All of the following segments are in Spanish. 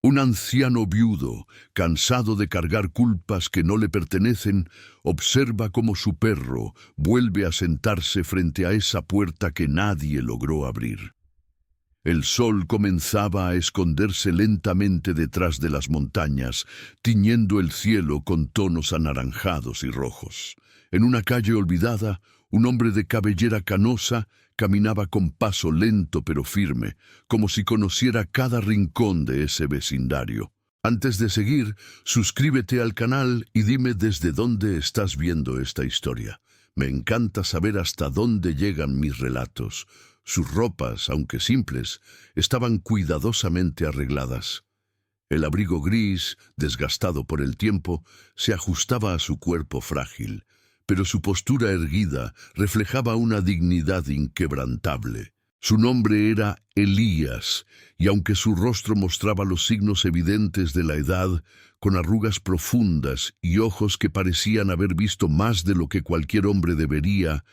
Un anciano viudo, cansado de cargar culpas que no le pertenecen, observa cómo su perro vuelve a sentarse frente a esa puerta que nadie logró abrir. El sol comenzaba a esconderse lentamente detrás de las montañas, tiñendo el cielo con tonos anaranjados y rojos. En una calle olvidada, un hombre de cabellera canosa caminaba con paso lento pero firme, como si conociera cada rincón de ese vecindario. Antes de seguir, suscríbete al canal y dime desde dónde estás viendo esta historia. Me encanta saber hasta dónde llegan mis relatos. Sus ropas, aunque simples, estaban cuidadosamente arregladas. El abrigo gris, desgastado por el tiempo, se ajustaba a su cuerpo frágil, pero su postura erguida reflejaba una dignidad inquebrantable. Su nombre era Elías, y aunque su rostro mostraba los signos evidentes de la edad, con arrugas profundas y ojos que parecían haber visto más de lo que cualquier hombre debería,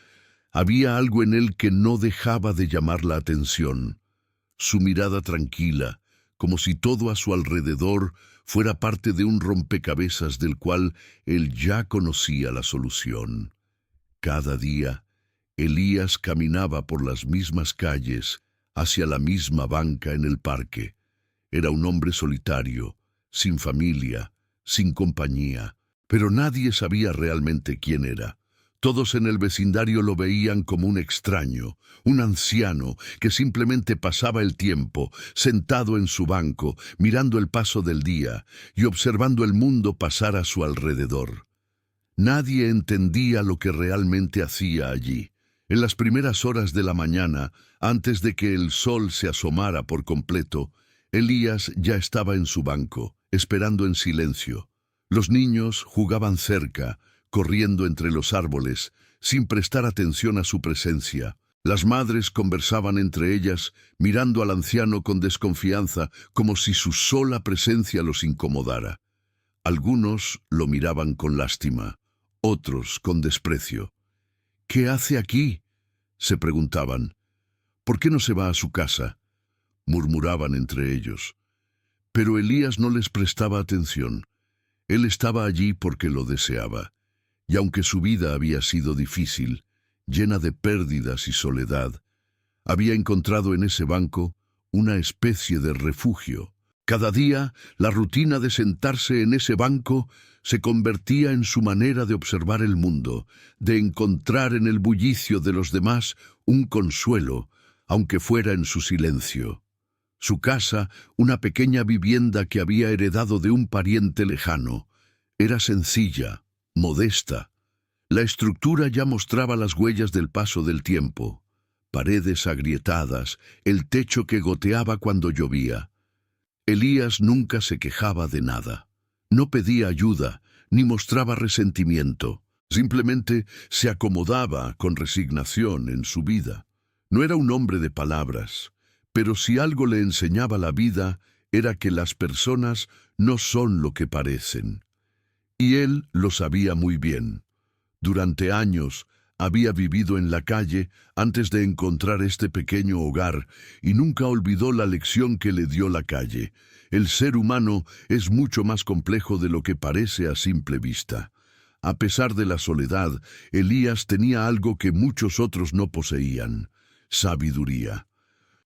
había algo en él que no dejaba de llamar la atención. Su mirada tranquila, como si todo a su alrededor fuera parte de un rompecabezas del cual él ya conocía la solución. Cada día, Elías caminaba por las mismas calles, hacia la misma banca en el parque. Era un hombre solitario, sin familia, sin compañía, pero nadie sabía realmente quién era. Todos en el vecindario lo veían como un extraño, un anciano que simplemente pasaba el tiempo sentado en su banco, mirando el paso del día y observando el mundo pasar a su alrededor. Nadie entendía lo que realmente hacía allí. En las primeras horas de la mañana, antes de que el sol se asomara por completo, Elías ya estaba en su banco, esperando en silencio. Los niños jugaban cerca, corriendo entre los árboles, sin prestar atención a su presencia. Las madres conversaban entre ellas, mirando al anciano con desconfianza, como si su sola presencia los incomodara. Algunos lo miraban con lástima, otros con desprecio. «¿Qué hace aquí?», se preguntaban. «¿Por qué no se va a su casa?», murmuraban entre ellos. Pero Elías no les prestaba atención. Él estaba allí porque lo deseaba. Y aunque su vida había sido difícil, llena de pérdidas y soledad, había encontrado en ese banco una especie de refugio. Cada día, la rutina de sentarse en ese banco se convertía en su manera de observar el mundo, de encontrar en el bullicio de los demás un consuelo, aunque fuera en su silencio. Su casa, una pequeña vivienda que había heredado de un pariente lejano, era sencilla, modesta. La estructura ya mostraba las huellas del paso del tiempo. Paredes agrietadas, el techo que goteaba cuando llovía. Elías nunca se quejaba de nada. No pedía ayuda, ni mostraba resentimiento. Simplemente se acomodaba con resignación en su vida. No era un hombre de palabras, pero si algo le enseñaba la vida, era que las personas no son lo que parecen. Y él lo sabía muy bien. Durante años había vivido en la calle antes de encontrar este pequeño hogar y nunca olvidó la lección que le dio la calle. El ser humano es mucho más complejo de lo que parece a simple vista. A pesar de la soledad, Elías tenía algo que muchos otros no poseían: sabiduría.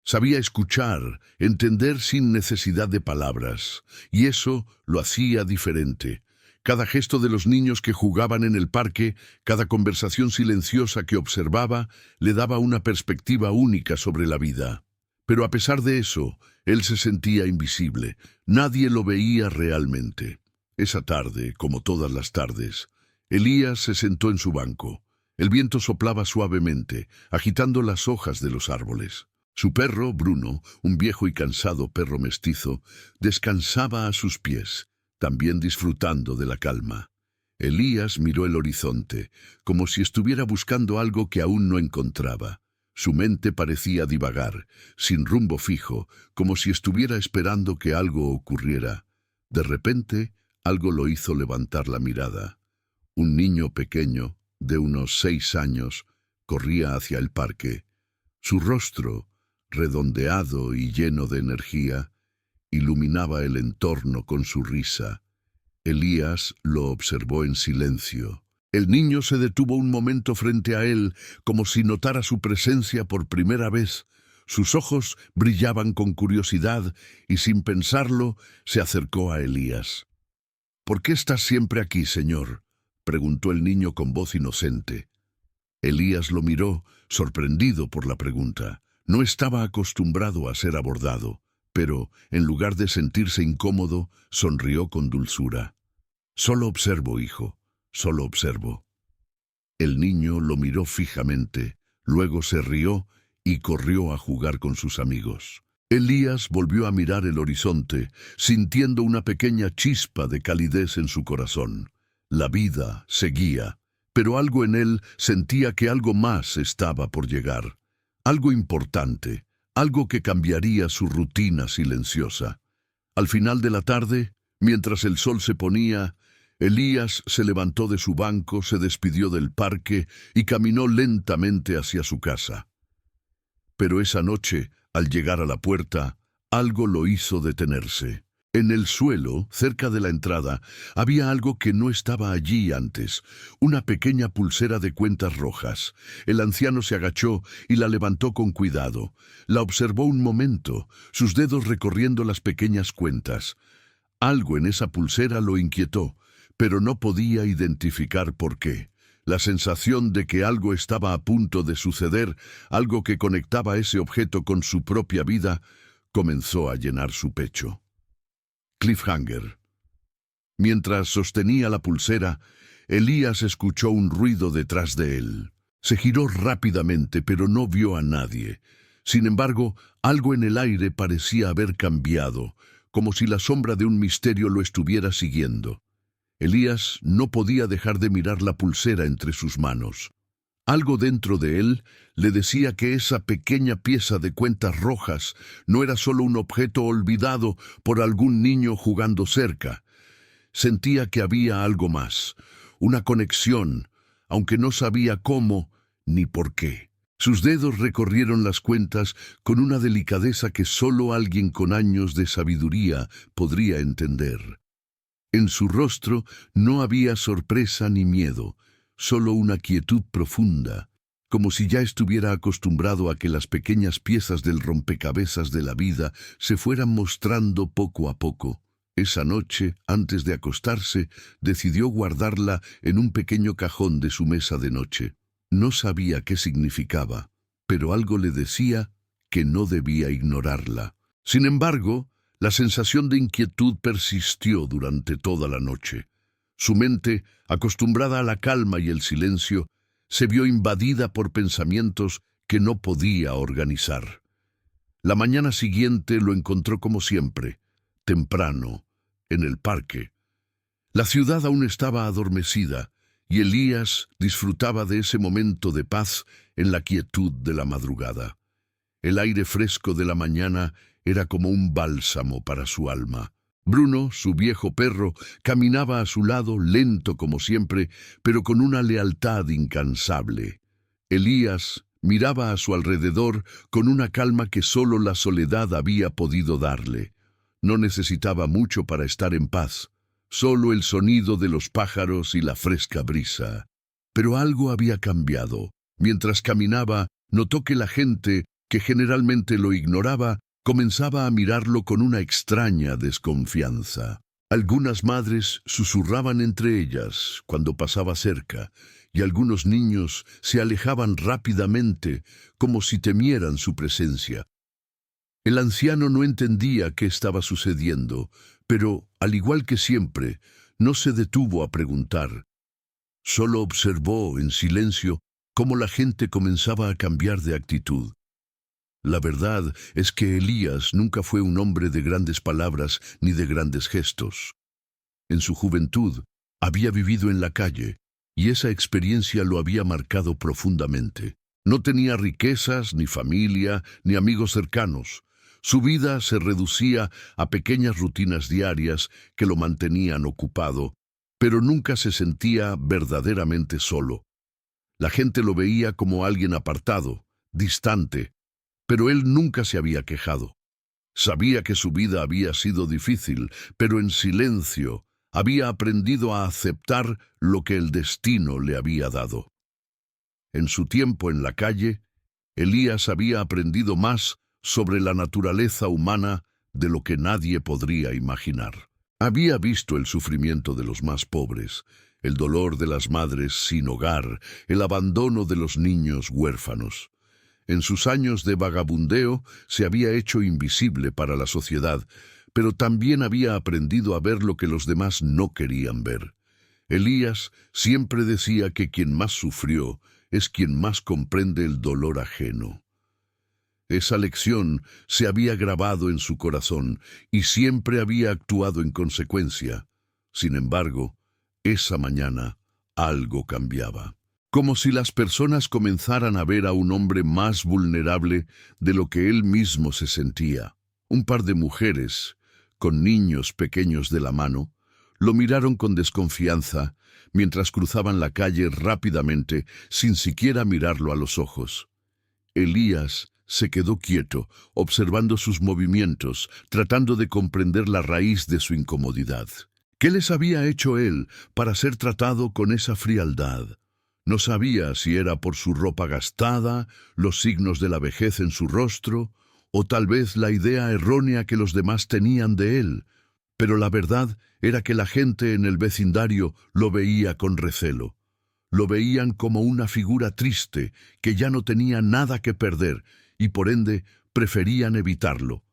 Sabía escuchar, entender sin necesidad de palabras, y eso lo hacía diferente. Cada gesto de los niños que jugaban en el parque, cada conversación silenciosa que observaba, le daba una perspectiva única sobre la vida. Pero a pesar de eso, él se sentía invisible. Nadie lo veía realmente. Esa tarde, como todas las tardes, Elías se sentó en su banco. El viento soplaba suavemente, agitando las hojas de los árboles. Su perro, Bruno, un viejo y cansado perro mestizo, descansaba a sus pies, también disfrutando de la calma. Elías miró el horizonte, como si estuviera buscando algo que aún no encontraba. Su mente parecía divagar, sin rumbo fijo, como si estuviera esperando que algo ocurriera. De repente, algo lo hizo levantar la mirada. Un niño pequeño, de unos 6 años, corría hacia el parque. Su rostro, redondeado y lleno de energía, iluminaba el entorno con su risa. Elías lo observó en silencio. El niño se detuvo un momento frente a él, como si notara su presencia por primera vez. Sus ojos brillaban con curiosidad y, sin pensarlo, se acercó a Elías. «¿Por qué estás siempre aquí, señor?», preguntó el niño con voz inocente. Elías lo miró, sorprendido por la pregunta. No estaba acostumbrado a ser abordado, pero, en lugar de sentirse incómodo, sonrió con dulzura. «Solo observo, hijo, solo observo». El niño lo miró fijamente, luego se rió y corrió a jugar con sus amigos. Elías volvió a mirar el horizonte, sintiendo una pequeña chispa de calidez en su corazón. La vida seguía, pero algo en él sentía que algo más estaba por llegar. Algo importante, algo que cambiaría su rutina silenciosa. Al final de la tarde, mientras el sol se ponía, Elías se levantó de su banco, se despidió del parque y caminó lentamente hacia su casa. Pero esa noche, al llegar a la puerta, algo lo hizo detenerse. En el suelo, cerca de la entrada, había algo que no estaba allí antes, una pequeña pulsera de cuentas rojas. El anciano se agachó y la levantó con cuidado. La observó un momento, sus dedos recorriendo las pequeñas cuentas. Algo en esa pulsera lo inquietó, pero no podía identificar por qué. La sensación de que algo estaba a punto de suceder, algo que conectaba ese objeto con su propia vida, comenzó a llenar su pecho. Cliffhanger. Mientras sostenía la pulsera, Elías escuchó un ruido detrás de él. Se giró rápidamente, pero no vio a nadie. Sin embargo, algo en el aire parecía haber cambiado, como si la sombra de un misterio lo estuviera siguiendo. Elías no podía dejar de mirar la pulsera entre sus manos. Algo dentro de él le decía que esa pequeña pieza de cuentas rojas no era solo un objeto olvidado por algún niño jugando cerca. Sentía que había algo más, una conexión, aunque no sabía cómo ni por qué. Sus dedos recorrieron las cuentas con una delicadeza que solo alguien con años de sabiduría podría entender. En su rostro no había sorpresa ni miedo, solo una quietud profunda, como si ya estuviera acostumbrado a que las pequeñas piezas del rompecabezas de la vida se fueran mostrando poco a poco. Esa noche, antes de acostarse, decidió guardarla en un pequeño cajón de su mesa de noche. No sabía qué significaba, pero algo le decía que no debía ignorarla. Sin embargo, la sensación de inquietud persistió durante toda la noche. Su mente, acostumbrada a la calma y el silencio, se vio invadida por pensamientos que no podía organizar. La mañana siguiente lo encontró como siempre, temprano, en el parque. La ciudad aún estaba adormecida, y Elías disfrutaba de ese momento de paz en la quietud de la madrugada. El aire fresco de la mañana era como un bálsamo para su alma. Bruno, su viejo perro, caminaba a su lado, lento como siempre, pero con una lealtad incansable. Elías miraba a su alrededor con una calma que solo la soledad había podido darle. No necesitaba mucho para estar en paz, solo el sonido de los pájaros y la fresca brisa. Pero algo había cambiado. Mientras caminaba, notó que la gente, que generalmente lo ignoraba, comenzaba a mirarlo con una extraña desconfianza. Algunas madres susurraban entre ellas cuando pasaba cerca, y algunos niños se alejaban rápidamente, como si temieran su presencia. El anciano no entendía qué estaba sucediendo, pero, al igual que siempre, no se detuvo a preguntar. Solo observó en silencio cómo la gente comenzaba a cambiar de actitud. La verdad es que Elías nunca fue un hombre de grandes palabras ni de grandes gestos. En su juventud había vivido en la calle, y esa experiencia lo había marcado profundamente. No tenía riquezas, ni familia, ni amigos cercanos. Su vida se reducía a pequeñas rutinas diarias que lo mantenían ocupado, pero nunca se sentía verdaderamente solo. La gente lo veía como alguien apartado, distante, pero él nunca se había quejado. Sabía que su vida había sido difícil, pero en silencio había aprendido a aceptar lo que el destino le había dado. En su tiempo en la calle, Elías había aprendido más sobre la naturaleza humana de lo que nadie podría imaginar. Había visto el sufrimiento de los más pobres, el dolor de las madres sin hogar, el abandono de los niños huérfanos. En sus años de vagabundeo se había hecho invisible para la sociedad, pero también había aprendido a ver lo que los demás no querían ver. Elías siempre decía que quien más sufrió es quien más comprende el dolor ajeno. Esa lección se había grabado en su corazón y siempre había actuado en consecuencia. Sin embargo, esa mañana algo cambiaba. Como si las personas comenzaran a ver a un hombre más vulnerable de lo que él mismo se sentía. Un par de mujeres, con niños pequeños de la mano, lo miraron con desconfianza mientras cruzaban la calle rápidamente sin siquiera mirarlo a los ojos. Elías se quedó quieto, observando sus movimientos, tratando de comprender la raíz de su incomodidad. ¿Qué les había hecho él para ser tratado con esa frialdad? No sabía si era por su ropa gastada, los signos de la vejez en su rostro, o tal vez la idea errónea que los demás tenían de él. Pero la verdad era que la gente en el vecindario lo veía con recelo. Lo veían como una figura triste que ya no tenía nada que perder y por ende preferían evitarlo.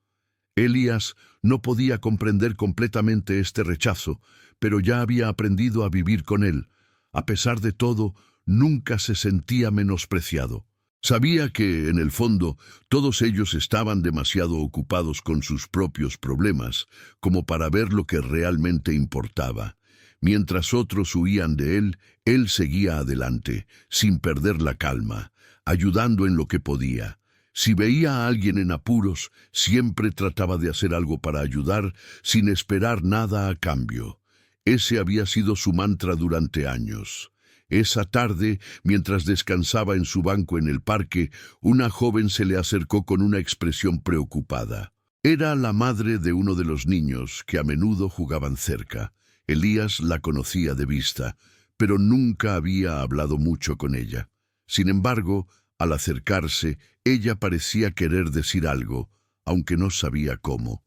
Elías no podía comprender completamente este rechazo, pero ya había aprendido a vivir con él. A pesar de todo, nunca se sentía menospreciado. Sabía que, en el fondo, todos ellos estaban demasiado ocupados con sus propios problemas como para ver lo que realmente importaba. Mientras otros huían de él, él seguía adelante, sin perder la calma, ayudando en lo que podía. Si veía a alguien en apuros, siempre trataba de hacer algo para ayudar, sin esperar nada a cambio. Ese había sido su mantra durante años. Esa tarde, mientras descansaba en su banco en el parque, una joven se le acercó con una expresión preocupada. Era la madre de uno de los niños que a menudo jugaban cerca. Elías la conocía de vista, pero nunca había hablado mucho con ella. Sin embargo, al acercarse, ella parecía querer decir algo, aunque no sabía cómo.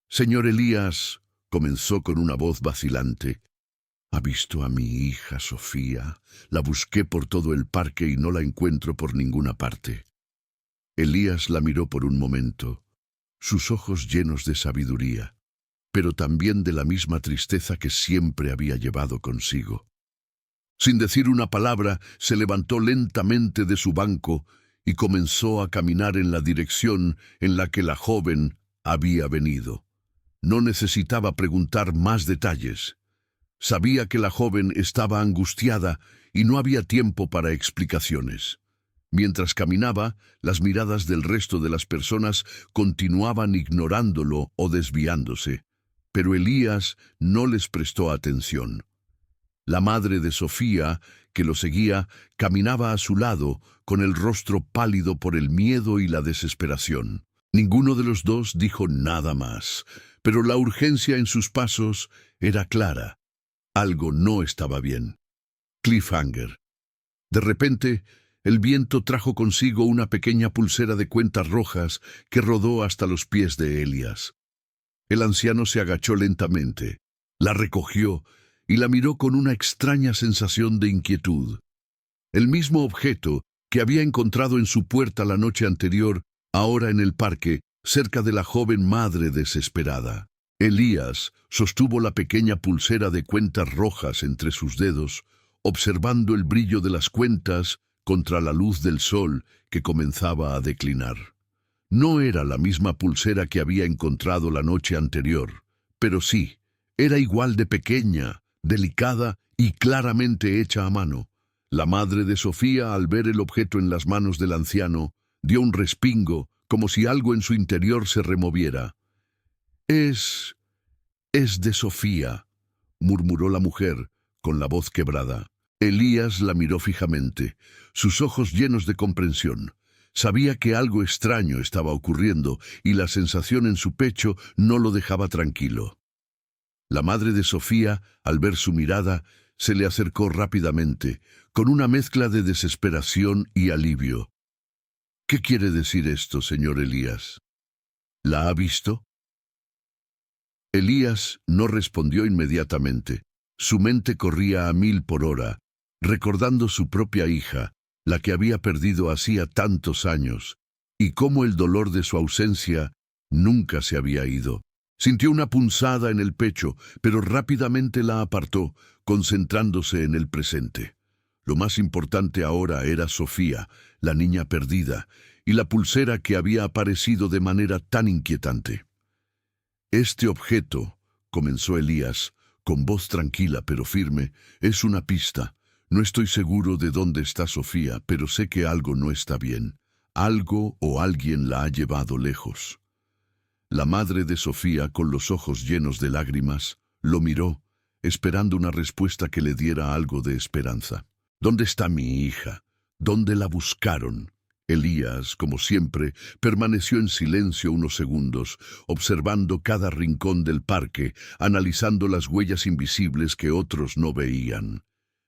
«Señor Elías», comenzó con una voz vacilante, «¿ha visto a mi hija Sofía? La busqué por todo el parque y no la encuentro por ninguna parte». Elías la miró por un momento, sus ojos llenos de sabiduría, pero también de la misma tristeza que siempre había llevado consigo. Sin decir una palabra, se levantó lentamente de su banco y comenzó a caminar en la dirección en la que la joven había venido. No necesitaba preguntar más detalles. Sabía que la joven estaba angustiada y no había tiempo para explicaciones. Mientras caminaba, las miradas del resto de las personas continuaban ignorándolo o desviándose, pero Elías no les prestó atención. La madre de Sofía, que lo seguía, caminaba a su lado, con el rostro pálido por el miedo y la desesperación. Ninguno de los dos dijo nada más, pero la urgencia en sus pasos era clara. Algo no estaba bien. Cliffhanger. De repente, el viento trajo consigo una pequeña pulsera de cuentas rojas que rodó hasta los pies de Elías. El anciano se agachó lentamente, la recogió y la miró con una extraña sensación de inquietud. El mismo objeto que había encontrado en su puerta la noche anterior, ahora en el parque, cerca de la joven madre desesperada. Elías sostuvo la pequeña pulsera de cuentas rojas entre sus dedos, observando el brillo de las cuentas contra la luz del sol que comenzaba a declinar. No era la misma pulsera que había encontrado la noche anterior, pero sí, era igual de pequeña, delicada y claramente hecha a mano. La madre de Sofía, al ver el objeto en las manos del anciano, dio un respingo, como si algo en su interior se removiera. Es de Sofía», murmuró la mujer, con la voz quebrada. Elías la miró fijamente, sus ojos llenos de comprensión. Sabía que algo extraño estaba ocurriendo y la sensación en su pecho no lo dejaba tranquilo. La madre de Sofía, al ver su mirada, se le acercó rápidamente, con una mezcla de desesperación y alivio. «¿Qué quiere decir esto, señor Elías? ¿La ha visto?» Elías no respondió inmediatamente. Su mente corría a 1000 por hora, recordando su propia hija, la que había perdido hacía tantos años, y cómo el dolor de su ausencia nunca se había ido. Sintió una punzada en el pecho, pero rápidamente la apartó, concentrándose en el presente. Lo más importante ahora era Sofía, la niña perdida, y la pulsera que había aparecido de manera tan inquietante. «Este objeto», comenzó Elías, con voz tranquila pero firme, «es una pista. No estoy seguro de dónde está Sofía, pero sé que algo no está bien. Algo o alguien la ha llevado lejos». La madre de Sofía, con los ojos llenos de lágrimas, lo miró, esperando una respuesta que le diera algo de esperanza. «¿Dónde está mi hija? ¿Dónde la buscaron?» Elías, como siempre, permaneció en silencio unos segundos, observando cada rincón del parque, analizando las huellas invisibles que otros no veían.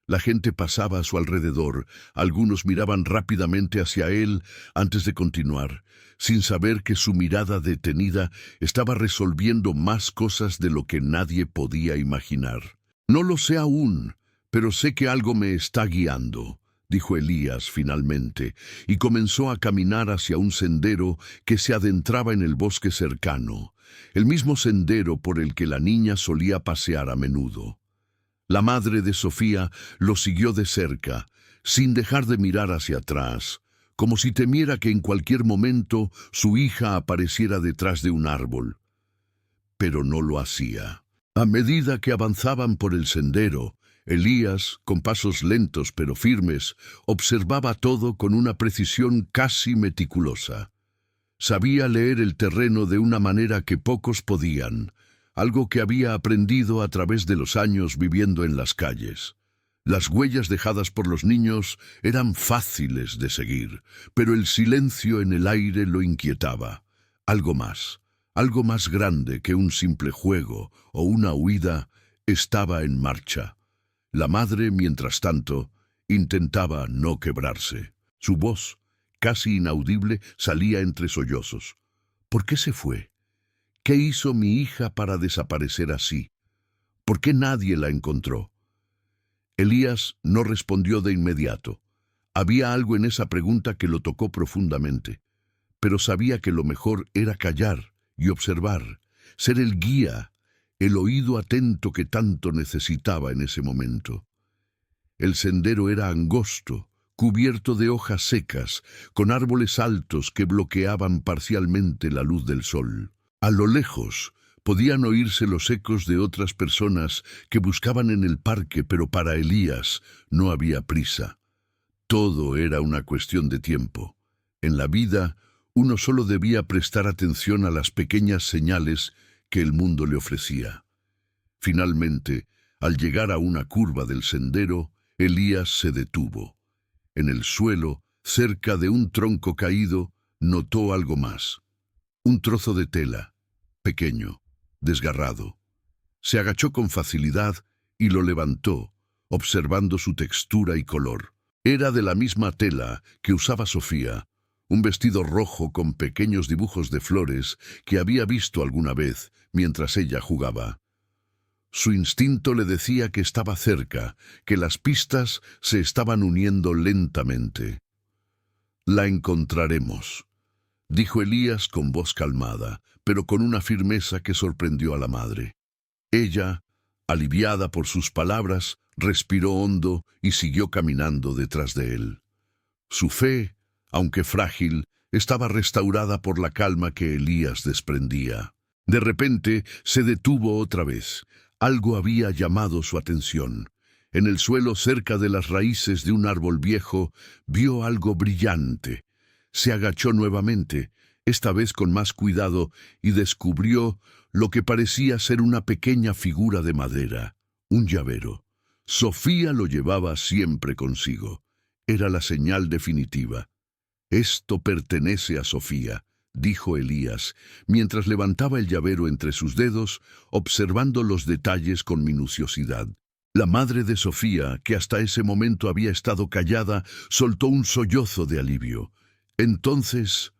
La gente pasaba a su alrededor, algunos miraban rápidamente hacia él antes de continuar, sin saber que su mirada detenida estaba resolviendo más cosas de lo que nadie podía imaginar. «No lo sé aún, pero sé que algo me está guiando», dijo Elías finalmente, y comenzó a caminar hacia un sendero que se adentraba en el bosque cercano, el mismo sendero por el que la niña solía pasear a menudo. La madre de Sofía lo siguió de cerca, sin dejar de mirar hacia atrás, como si temiera que en cualquier momento su hija apareciera detrás de un árbol. Pero no lo hacía. A medida que avanzaban por el sendero, Elías, con pasos lentos pero firmes, observaba todo con una precisión casi meticulosa. Sabía leer el terreno de una manera que pocos podían, algo que había aprendido a través de los años viviendo en las calles. Las huellas dejadas por los niños eran fáciles de seguir, pero el silencio en el aire lo inquietaba. Algo más grande que un simple juego o una huida, estaba en marcha. La madre, mientras tanto, intentaba no quebrarse. Su voz, casi inaudible, salía entre sollozos. «¿Por qué se fue? ¿Qué hizo mi hija para desaparecer así? ¿Por qué nadie la encontró?» Elías no respondió de inmediato. Había algo en esa pregunta que lo tocó profundamente, pero sabía que lo mejor era callar y observar, ser el guía, el oído atento que tanto necesitaba en ese momento. El sendero era angosto, cubierto de hojas secas, con árboles altos que bloqueaban parcialmente la luz del sol. A lo lejos podían oírse los ecos de otras personas que buscaban en el parque, pero para Elías no había prisa. Todo era una cuestión de tiempo. En la vida, uno solo debía prestar atención a las pequeñas señales que el mundo le ofrecía. Finalmente, al llegar a una curva del sendero, Elías se detuvo. En el suelo, cerca de un tronco caído, notó algo más. Un trozo de tela, pequeño, desgarrado. Se agachó con facilidad y lo levantó, observando su textura y color. Era de la misma tela que usaba Sofía, un vestido rojo con pequeños dibujos de flores que había visto alguna vez mientras ella jugaba. Su instinto le decía que estaba cerca, que las pistas se estaban uniendo lentamente. «La encontraremos», dijo Elías con voz calmada, pero con una firmeza que sorprendió a la madre. Ella, aliviada por sus palabras, respiró hondo y siguió caminando detrás de él. Su fe, aunque frágil, estaba restaurada por la calma que Elías desprendía. De repente se detuvo otra vez. Algo había llamado su atención. En el suelo, cerca de las raíces de un árbol viejo, vio algo brillante. Se agachó nuevamente, esta vez con más cuidado, y descubrió lo que parecía ser una pequeña figura de madera, un llavero. Sofía lo llevaba siempre consigo. Era la señal definitiva. Esto pertenece a Sofía, dijo Elías, mientras levantaba el llavero entre sus dedos, observando los detalles con minuciosidad. La madre de Sofía, que hasta ese momento había estado callada, soltó un sollozo de alivio. Entonces,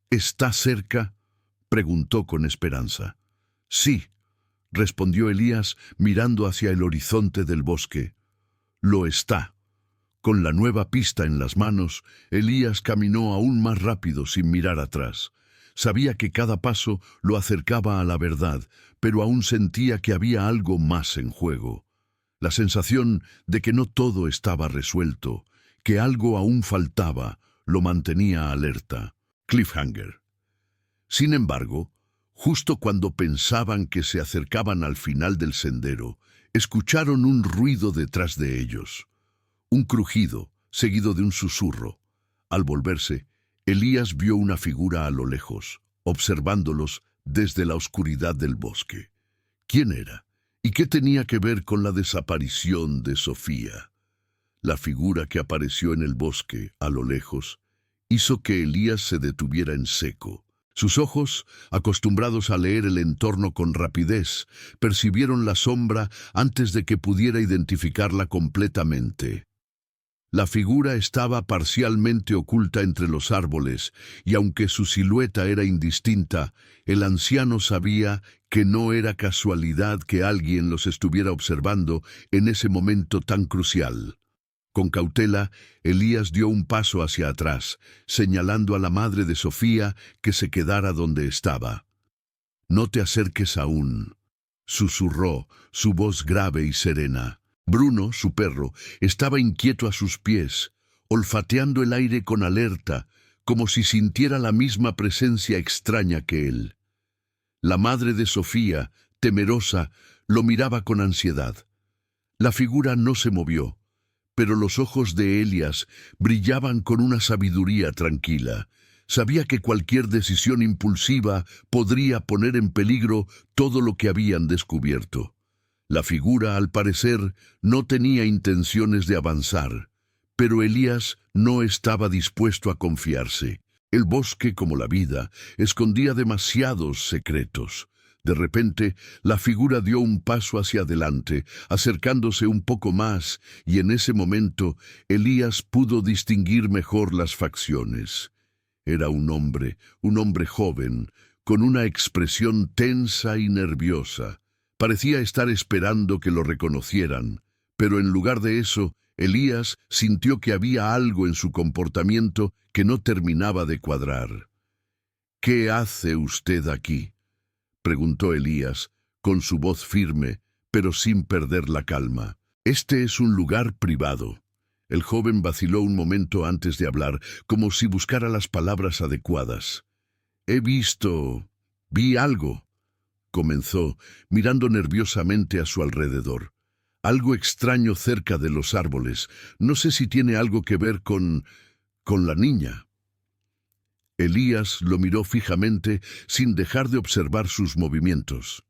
¿está cerca?, preguntó con esperanza. Sí, respondió Elías, mirando hacia el horizonte del bosque. Lo está. Con la nueva pista en las manos, Elías caminó aún más rápido sin mirar atrás. Sabía que cada paso lo acercaba a la verdad, pero aún sentía que había algo más en juego. La sensación de que no todo estaba resuelto, que algo aún faltaba, lo mantenía alerta. Cliffhanger. Sin embargo, justo cuando pensaban que se acercaban al final del sendero, escucharon un ruido detrás de ellos. Un crujido, seguido de un susurro. Al volverse, Elías vio una figura a lo lejos, observándolos desde la oscuridad del bosque. ¿Quién era? ¿Y qué tenía que ver con la desaparición de Sofía? La figura que apareció en el bosque, a lo lejos, hizo que Elías se detuviera en seco. Sus ojos, acostumbrados a leer el entorno con rapidez, percibieron la sombra antes de que pudiera identificarla completamente. La figura estaba parcialmente oculta entre los árboles, y aunque su silueta era indistinta, el anciano sabía que no era casualidad que alguien los estuviera observando en ese momento tan crucial. Con cautela, Elías dio un paso hacia atrás, señalando a la madre de Sofía que se quedara donde estaba. «No te acerques aún», susurró, su voz grave y serena. Bruno, su perro, estaba inquieto a sus pies, olfateando el aire con alerta, como si sintiera la misma presencia extraña que él. La madre de Sofía, temerosa, lo miraba con ansiedad. La figura no se movió, pero los ojos de Elías brillaban con una sabiduría tranquila. Sabía que cualquier decisión impulsiva podría poner en peligro todo lo que habían descubierto. La figura, al parecer, no tenía intenciones de avanzar, pero Elías no estaba dispuesto a confiarse. El bosque, como la vida, escondía demasiados secretos. De repente, la figura dio un paso hacia adelante, acercándose un poco más, y en ese momento Elías pudo distinguir mejor las facciones. Era un hombre joven, con una expresión tensa y nerviosa. Parecía estar esperando que lo reconocieran, pero en lugar de eso, Elías sintió que había algo en su comportamiento que no terminaba de cuadrar. «¿Qué hace usted aquí?», preguntó Elías, con su voz firme, pero sin perder la calma. «Este es un lugar privado». El joven vaciló un momento antes de hablar, como si buscara las palabras adecuadas. Vi algo», comenzó, mirando nerviosamente a su alrededor. «Algo extraño cerca de los árboles. No sé si tiene algo que ver con la niña». Elías lo miró fijamente sin dejar de observar sus movimientos.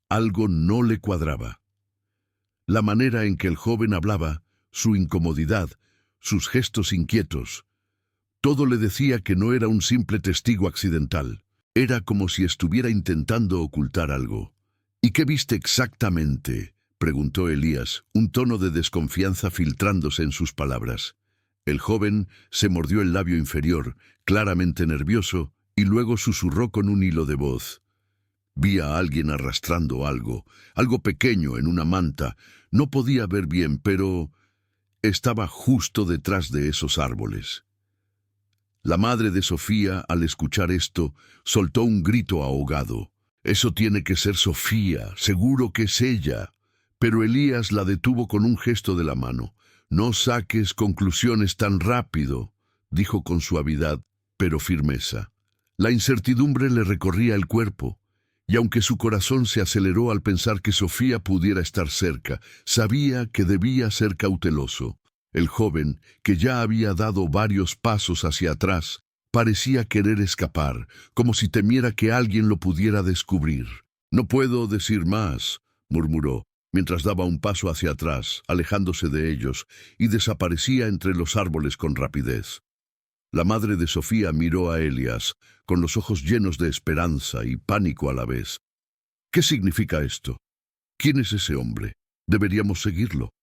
Algo no le cuadraba. La manera en que el joven hablaba, su incomodidad, sus gestos inquietos, todo le decía que no era un simple testigo accidental. Era como si estuviera intentando ocultar algo. «¿Y qué viste exactamente?», preguntó Elías, un tono de desconfianza filtrándose en sus palabras. El joven se mordió el labio inferior, claramente nervioso, y luego susurró con un hilo de voz. «Vi a alguien arrastrando algo pequeño en una manta. No podía ver bien, pero estaba justo detrás de esos árboles». La madre de Sofía, al escuchar esto, soltó un grito ahogado. «Eso tiene que ser Sofía, seguro que es ella». Pero Elías la detuvo con un gesto de la mano. «No saques conclusiones tan rápido», dijo con suavidad, pero firmeza. La incertidumbre le recorría el cuerpo, y aunque su corazón se aceleró al pensar que Sofía pudiera estar cerca, sabía que debía ser cauteloso. El joven, que ya había dado varios pasos hacia atrás, parecía querer escapar, como si temiera que alguien lo pudiera descubrir. «No puedo decir más», murmuró, mientras daba un paso hacia atrás, alejándose de ellos, y desaparecía entre los árboles con rapidez. La madre de Sofía miró a Elías, con los ojos llenos de esperanza y pánico a la vez. ¿Qué significa esto? ¿Quién es ese hombre? ¿Deberíamos seguirlo?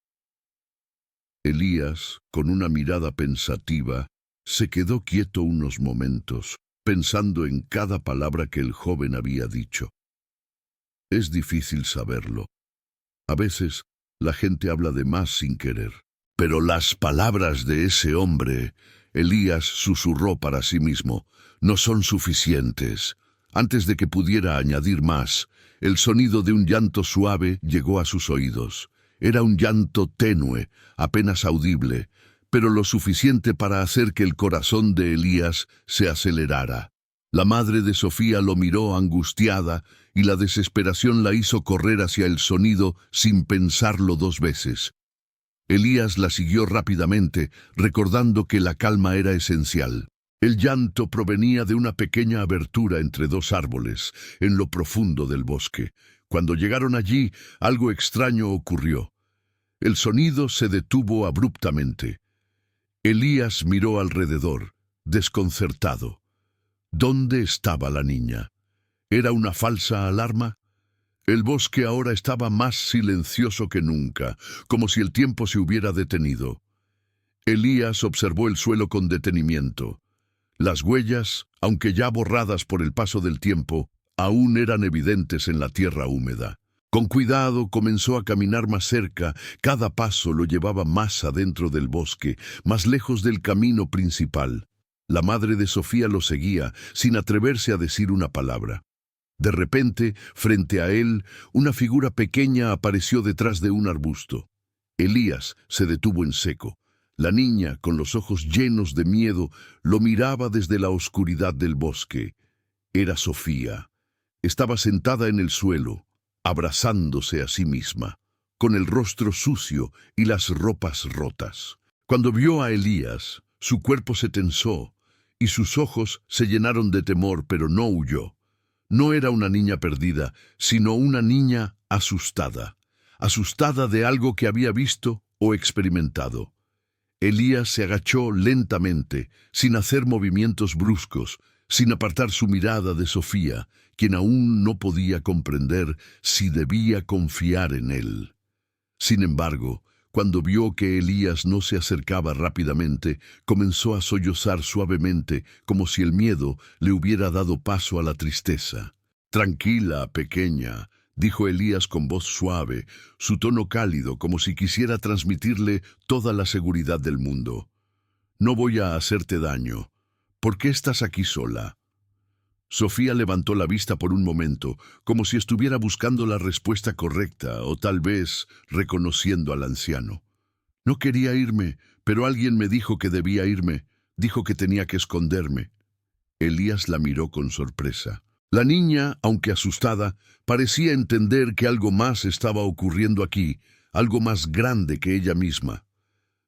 Elías, con una mirada pensativa, se quedó quieto unos momentos, pensando en cada palabra que el joven había dicho. Es difícil saberlo. A veces, la gente habla de más sin querer. Pero las palabras de ese hombre, Elías susurró para sí mismo, no son suficientes. Antes de que pudiera añadir más, el sonido de un llanto suave llegó a sus oídos. Era un llanto tenue, apenas audible, pero lo suficiente para hacer que el corazón de Elías se acelerara. La madre de Sofía lo miró angustiada y la desesperación la hizo correr hacia el sonido sin pensarlo dos veces. Elías la siguió rápidamente, recordando que la calma era esencial. El llanto provenía de una pequeña abertura entre dos árboles, en lo profundo del bosque. Cuando llegaron allí, algo extraño ocurrió. El sonido se detuvo abruptamente. Elías miró alrededor, desconcertado. ¿Dónde estaba la niña? ¿Era una falsa alarma? El bosque ahora estaba más silencioso que nunca, como si el tiempo se hubiera detenido. Elías observó el suelo con detenimiento. Las huellas, aunque ya borradas por el paso del tiempo, aún eran evidentes en la tierra húmeda. Con cuidado comenzó a caminar más cerca, cada paso lo llevaba más adentro del bosque, más lejos del camino principal. La madre de Sofía lo seguía, sin atreverse a decir una palabra. De repente, frente a él, una figura pequeña apareció detrás de un arbusto. Elías se detuvo en seco. La niña, con los ojos llenos de miedo, lo miraba desde la oscuridad del bosque. Era Sofía. Estaba sentada en el suelo, abrazándose a sí misma, con el rostro sucio y las ropas rotas. Cuando vio a Elías, su cuerpo se tensó y sus ojos se llenaron de temor, pero no huyó. No era una niña perdida, sino una niña asustada, asustada de algo que había visto o experimentado. Elías se agachó lentamente, sin hacer movimientos bruscos, sin apartar su mirada de Sofía, quien aún no podía comprender si debía confiar en él. Sin embargo, cuando vio que Elías no se acercaba rápidamente, comenzó a sollozar suavemente, como si el miedo le hubiera dado paso a la tristeza. «Tranquila, pequeña», dijo Elías con voz suave, su tono cálido, como si quisiera transmitirle toda la seguridad del mundo. «No voy a hacerte daño. ¿Por qué estás aquí sola?» Sofía levantó la vista por un momento, como si estuviera buscando la respuesta correcta, o tal vez reconociendo al anciano. «No quería irme, pero alguien me dijo que debía irme. Dijo que tenía que esconderme». Elías la miró con sorpresa. La niña, aunque asustada, parecía entender que algo más estaba ocurriendo aquí, algo más grande que ella misma.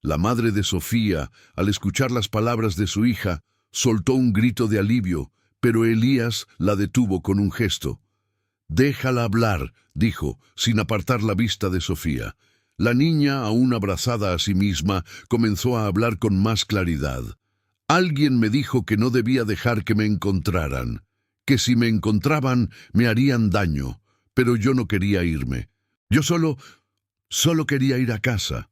La madre de Sofía, al escuchar las palabras de su hija, soltó un grito de alivio, pero Elías la detuvo con un gesto. «Déjala hablar», dijo, sin apartar la vista de Sofía. La niña, aún abrazada a sí misma, comenzó a hablar con más claridad. «Alguien me dijo que no debía dejar que me encontraran, que si me encontraban me harían daño, pero yo no quería irme. Yo solo quería ir a casa».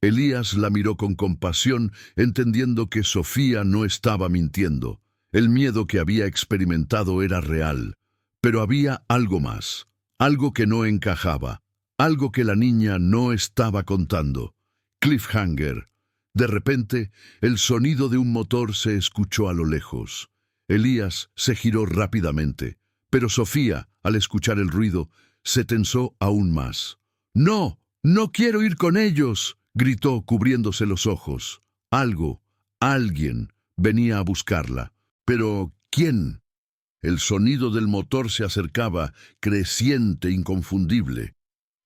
Elías la miró con compasión, entendiendo que Sofía no estaba mintiendo. El miedo que había experimentado era real, pero había algo más, algo que no encajaba, algo que la niña no estaba contando. Cliffhanger. De repente, el sonido de un motor se escuchó a lo lejos. Elías se giró rápidamente, pero Sofía, al escuchar el ruido, se tensó aún más. «¡No! ¡No quiero ir con ellos!», gritó cubriéndose los ojos. Alguien venía a buscarla. Pero, ¿quién? El sonido del motor se acercaba, creciente, inconfundible.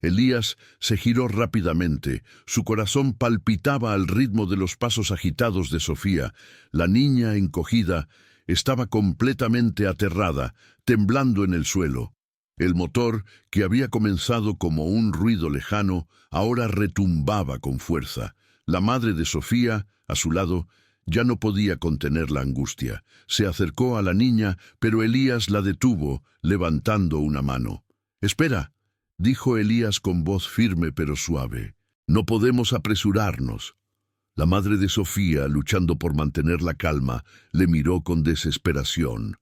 Elías se giró rápidamente. Su corazón palpitaba al ritmo de los pasos agitados de Sofía. La niña, encogida, estaba completamente aterrada, temblando en el suelo. El motor, que había comenzado como un ruido lejano, ahora retumbaba con fuerza. La madre de Sofía, a su lado, Ya no podía contener la angustia. Se acercó a la niña, pero Elías la detuvo, levantando una mano. «Espera», dijo Elías con voz firme pero suave. «No podemos apresurarnos». La madre de Sofía, luchando por mantener la calma, le miró con desesperación.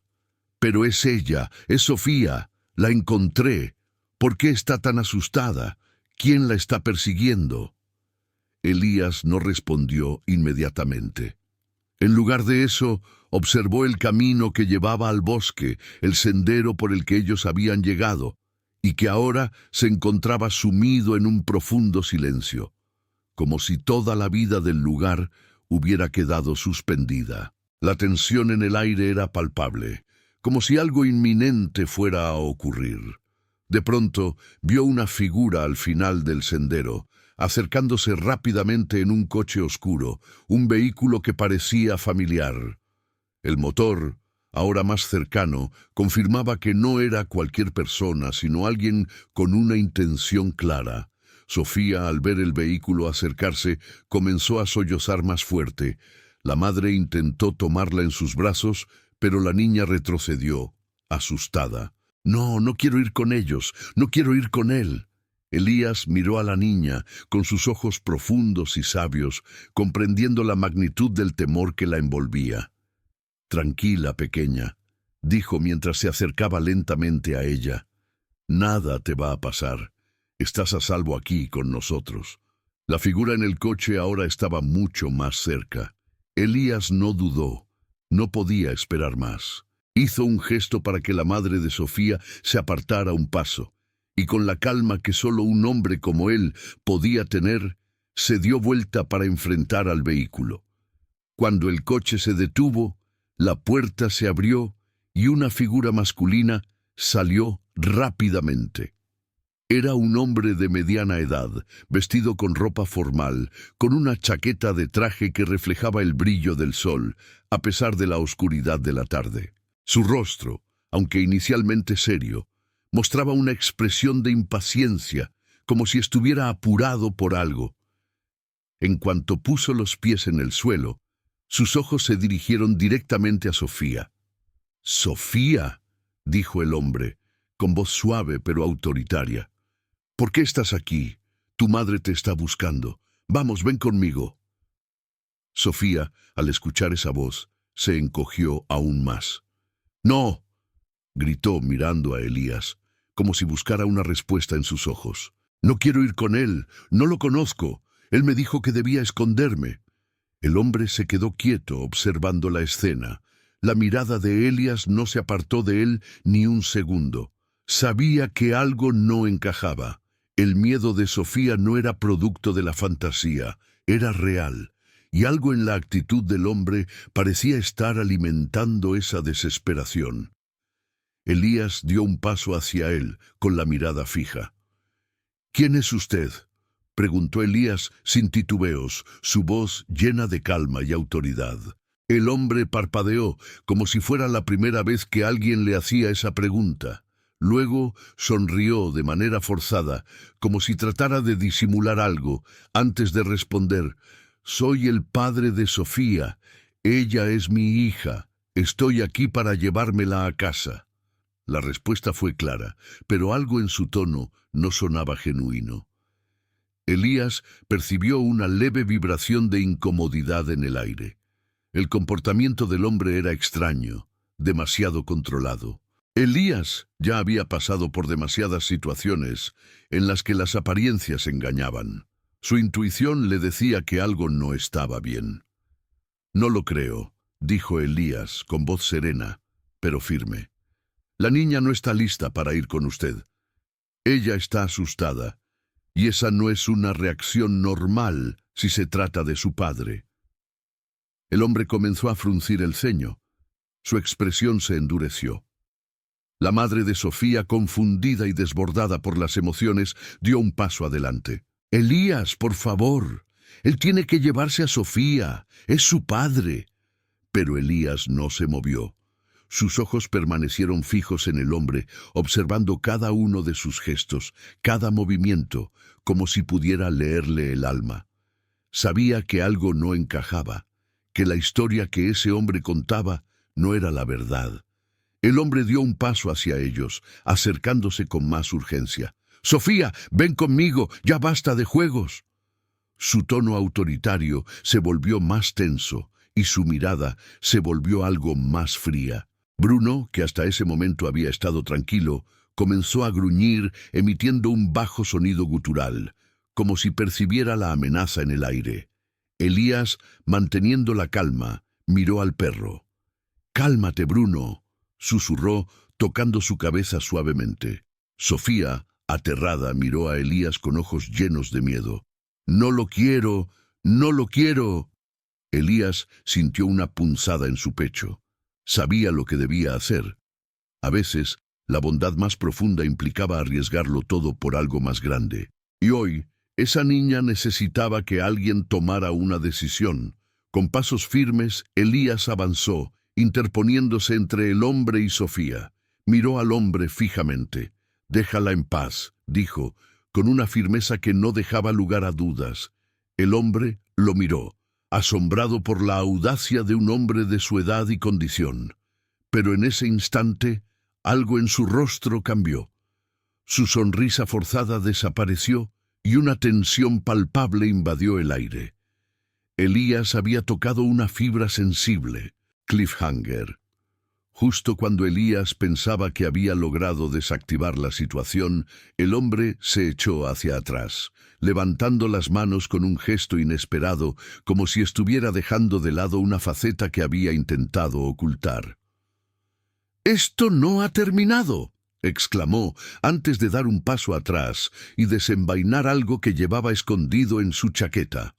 «Pero es ella, es Sofía. La encontré. ¿Por qué está tan asustada? ¿Quién la está persiguiendo?». Elías no respondió inmediatamente. En lugar de eso, observó el camino que llevaba al bosque, el sendero por el que ellos habían llegado, y que ahora se encontraba sumido en un profundo silencio, como si toda la vida del lugar hubiera quedado suspendida. La tensión en el aire era palpable, como si algo inminente fuera a ocurrir. De pronto vio una figura al final del sendero, acercándose rápidamente en un coche oscuro, un vehículo que parecía familiar. El motor, ahora más cercano, confirmaba que no era cualquier persona, sino alguien con una intención clara. Sofía, al ver el vehículo acercarse, comenzó a sollozar más fuerte. La madre intentó tomarla en sus brazos, pero la niña retrocedió, asustada. «No, no quiero ir con ellos, no quiero ir con él». Elías miró a la niña con sus ojos profundos y sabios, comprendiendo la magnitud del temor que la envolvía. «Tranquila, pequeña», dijo mientras se acercaba lentamente a ella. «Nada te va a pasar. Estás a salvo aquí con nosotros». La figura en el coche ahora estaba mucho más cerca. Elías no dudó. No podía esperar más. Hizo un gesto para que la madre de Sofía se apartara un paso, y con la calma que solo un hombre como él podía tener, se dio vuelta para enfrentar al vehículo. Cuando el coche se detuvo, la puerta se abrió y una figura masculina salió rápidamente. Era un hombre de mediana edad, vestido con ropa formal, con una chaqueta de traje que reflejaba el brillo del sol, a pesar de la oscuridad de la tarde. Su rostro, aunque inicialmente serio, mostraba una expresión de impaciencia, como si estuviera apurado por algo. En cuanto puso los pies en el suelo, sus ojos se dirigieron directamente a Sofía. «Sofía», dijo el hombre, con voz suave pero autoritaria. «¿Por qué estás aquí? Tu madre te está buscando. Vamos, ven conmigo». Sofía, al escuchar esa voz, se encogió aún más. «No», gritó mirando a Elías, como si buscara una respuesta en sus ojos. «No quiero ir con él, no lo conozco. Él me dijo que debía esconderme». El hombre se quedó quieto observando la escena. La mirada de Elías no se apartó de él ni un segundo. Sabía que algo no encajaba. El miedo de Sofía no era producto de la fantasía, era real, y algo en la actitud del hombre parecía estar alimentando esa desesperación. Elías dio un paso hacia él, con la mirada fija. «¿Quién es usted?», preguntó Elías sin titubeos, su voz llena de calma y autoridad. El hombre parpadeó, como si fuera la primera vez que alguien le hacía esa pregunta. Luego sonrió de manera forzada, como si tratara de disimular algo, antes de responder: «Soy el padre de Sofía. Ella es mi hija. Estoy aquí para llevármela a casa». La respuesta fue clara, pero algo en su tono no sonaba genuino. Elías percibió una leve vibración de incomodidad en el aire. El comportamiento del hombre era extraño, demasiado controlado. Elías ya había pasado por demasiadas situaciones en las que las apariencias engañaban. Su intuición le decía que algo no estaba bien. «No lo creo», dijo Elías con voz serena, pero firme. «La niña no está lista para ir con usted. Ella está asustada, y esa no es una reacción normal si se trata de su padre». El hombre comenzó a fruncir el ceño. Su expresión se endureció. La madre de Sofía, confundida y desbordada por las emociones, dio un paso adelante. «Elías, por favor, él tiene que llevarse a Sofía, es su padre». Pero Elías no se movió. Sus ojos permanecieron fijos en el hombre, observando cada uno de sus gestos, cada movimiento, como si pudiera leerle el alma. Sabía que algo no encajaba, que la historia que ese hombre contaba no era la verdad. El hombre dio un paso hacia ellos, acercándose con más urgencia. «Sofía, ven conmigo, ya basta de juegos». Su tono autoritario se volvió más tenso y su mirada se volvió algo más fría. Bruno, que hasta ese momento había estado tranquilo, comenzó a gruñir, emitiendo un bajo sonido gutural, como si percibiera la amenaza en el aire. Elías, manteniendo la calma, miró al perro. «Cálmate, Bruno», susurró, tocando su cabeza suavemente. Sofía, aterrada, miró a Elías con ojos llenos de miedo. «No lo quiero, no lo quiero». Elías sintió una punzada en su pecho. Sabía lo que debía hacer. A veces, la bondad más profunda implicaba arriesgarlo todo por algo más grande. Y hoy, esa niña necesitaba que alguien tomara una decisión. Con pasos firmes, Elías avanzó, interponiéndose entre el hombre y Sofía. Miró al hombre fijamente. «Déjala en paz», dijo, con una firmeza que no dejaba lugar a dudas. El hombre lo miró, asombrado por la audacia de un hombre de su edad y condición. Pero en ese instante, algo en su rostro cambió. Su sonrisa forzada desapareció y una tensión palpable invadió el aire. Elías había tocado una fibra sensible. Cliffhanger. Justo cuando Elías pensaba que había logrado desactivar la situación, el hombre se echó hacia atrás, levantando las manos con un gesto inesperado, como si estuviera dejando de lado una faceta que había intentado ocultar. «¡Esto no ha terminado!», exclamó, antes de dar un paso atrás y desenvainar algo que llevaba escondido en su chaqueta.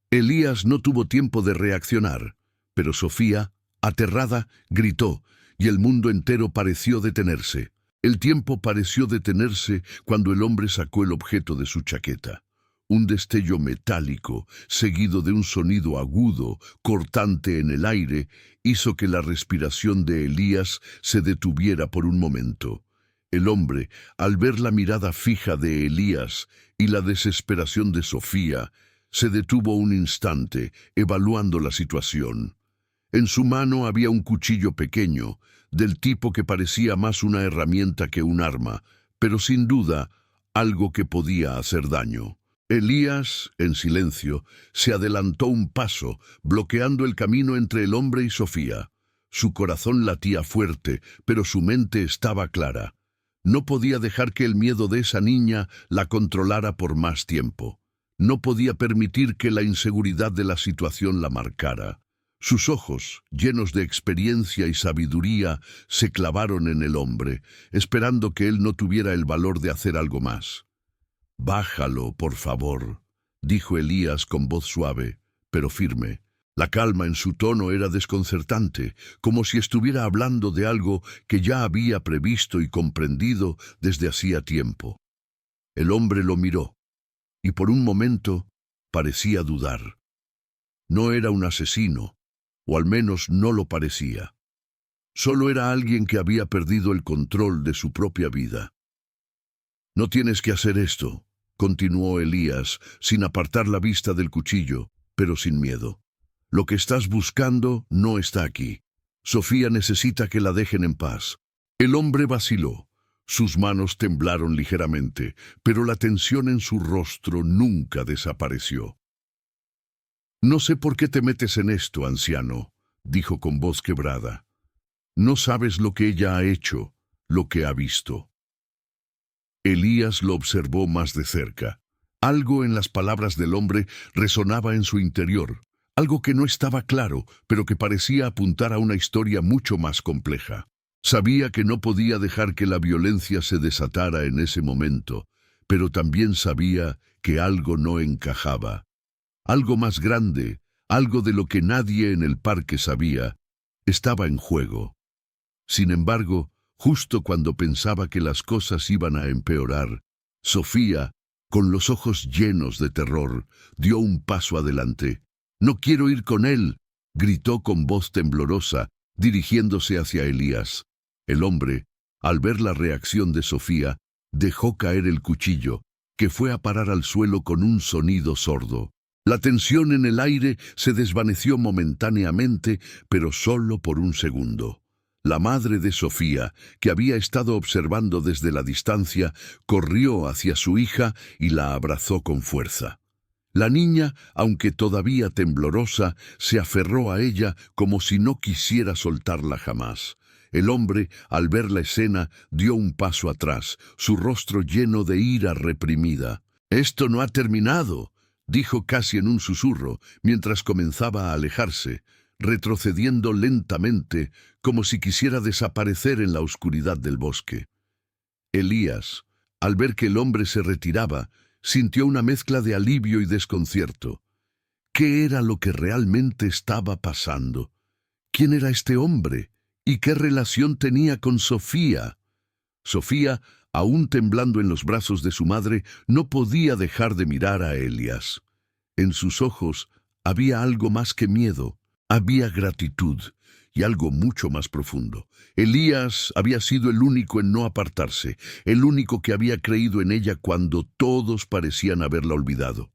Elías no tuvo tiempo de reaccionar, pero Sofía, aterrada, gritó, y el mundo entero pareció detenerse. El tiempo pareció detenerse cuando el hombre sacó el objeto de su chaqueta. Un destello metálico, seguido de un sonido agudo, cortante en el aire, hizo que la respiración de Elías se detuviera por un momento. El hombre, al ver la mirada fija de Elías y la desesperación de Sofía, se detuvo un instante, evaluando la situación. En su mano había un cuchillo pequeño, del tipo que parecía más una herramienta que un arma, pero sin duda algo que podía hacer daño. Elías, en silencio, se adelantó un paso, bloqueando el camino entre el hombre y Sofía. Su corazón latía fuerte, pero su mente estaba clara. No podía dejar que el miedo de esa niña la controlara por más tiempo. No podía permitir que la inseguridad de la situación la marcara. Sus ojos, llenos de experiencia y sabiduría, se clavaron en el hombre, esperando que él no tuviera el valor de hacer algo más. «Bájalo, por favor», dijo Elías con voz suave, pero firme. La calma en su tono era desconcertante, como si estuviera hablando de algo que ya había previsto y comprendido desde hacía tiempo. El hombre lo miró, y por un momento parecía dudar. No era un asesino, o al menos no lo parecía. Solo era alguien que había perdido el control de su propia vida. «No tienes que hacer esto», continuó Elías, sin apartar la vista del cuchillo, pero sin miedo. «Lo que estás buscando no está aquí. Sofía necesita que la dejen en paz». El hombre vaciló. Sus manos temblaron ligeramente, pero la tensión en su rostro nunca desapareció. «No sé por qué te metes en esto, anciano», dijo con voz quebrada. «No sabes lo que ella ha hecho, lo que ha visto». Elías lo observó más de cerca. Algo en las palabras del hombre resonaba en su interior, algo que no estaba claro, pero que parecía apuntar a una historia mucho más compleja. Sabía que no podía dejar que la violencia se desatara en ese momento, pero también sabía que algo no encajaba. Algo más grande, algo de lo que nadie en el parque sabía, estaba en juego. Sin embargo, justo cuando pensaba que las cosas iban a empeorar, Sofía, con los ojos llenos de terror, dio un paso adelante. «No quiero ir con él», gritó con voz temblorosa, dirigiéndose hacia Elías. El hombre, al ver la reacción de Sofía, dejó caer el cuchillo, que fue a parar al suelo con un sonido sordo. La tensión en el aire se desvaneció momentáneamente, pero solo por un segundo. La madre de Sofía, que había estado observando desde la distancia, corrió hacia su hija y la abrazó con fuerza. La niña, aunque todavía temblorosa, se aferró a ella como si no quisiera soltarla jamás. El hombre, al ver la escena, dio un paso atrás, su rostro lleno de ira reprimida. «Esto no ha terminado», dijo casi en un susurro, mientras comenzaba a alejarse, retrocediendo lentamente, como si quisiera desaparecer en la oscuridad del bosque. Elías, al ver que el hombre se retiraba, sintió una mezcla de alivio y desconcierto. ¿Qué era lo que realmente estaba pasando? ¿Quién era este hombre? ¿Y qué relación tenía con Sofía? Sofía, aún temblando en los brazos de su madre, no podía dejar de mirar a Elías. En sus ojos había algo más que miedo, había gratitud y algo mucho más profundo. Elías había sido el único en no apartarse, el único que había creído en ella cuando todos parecían haberla olvidado.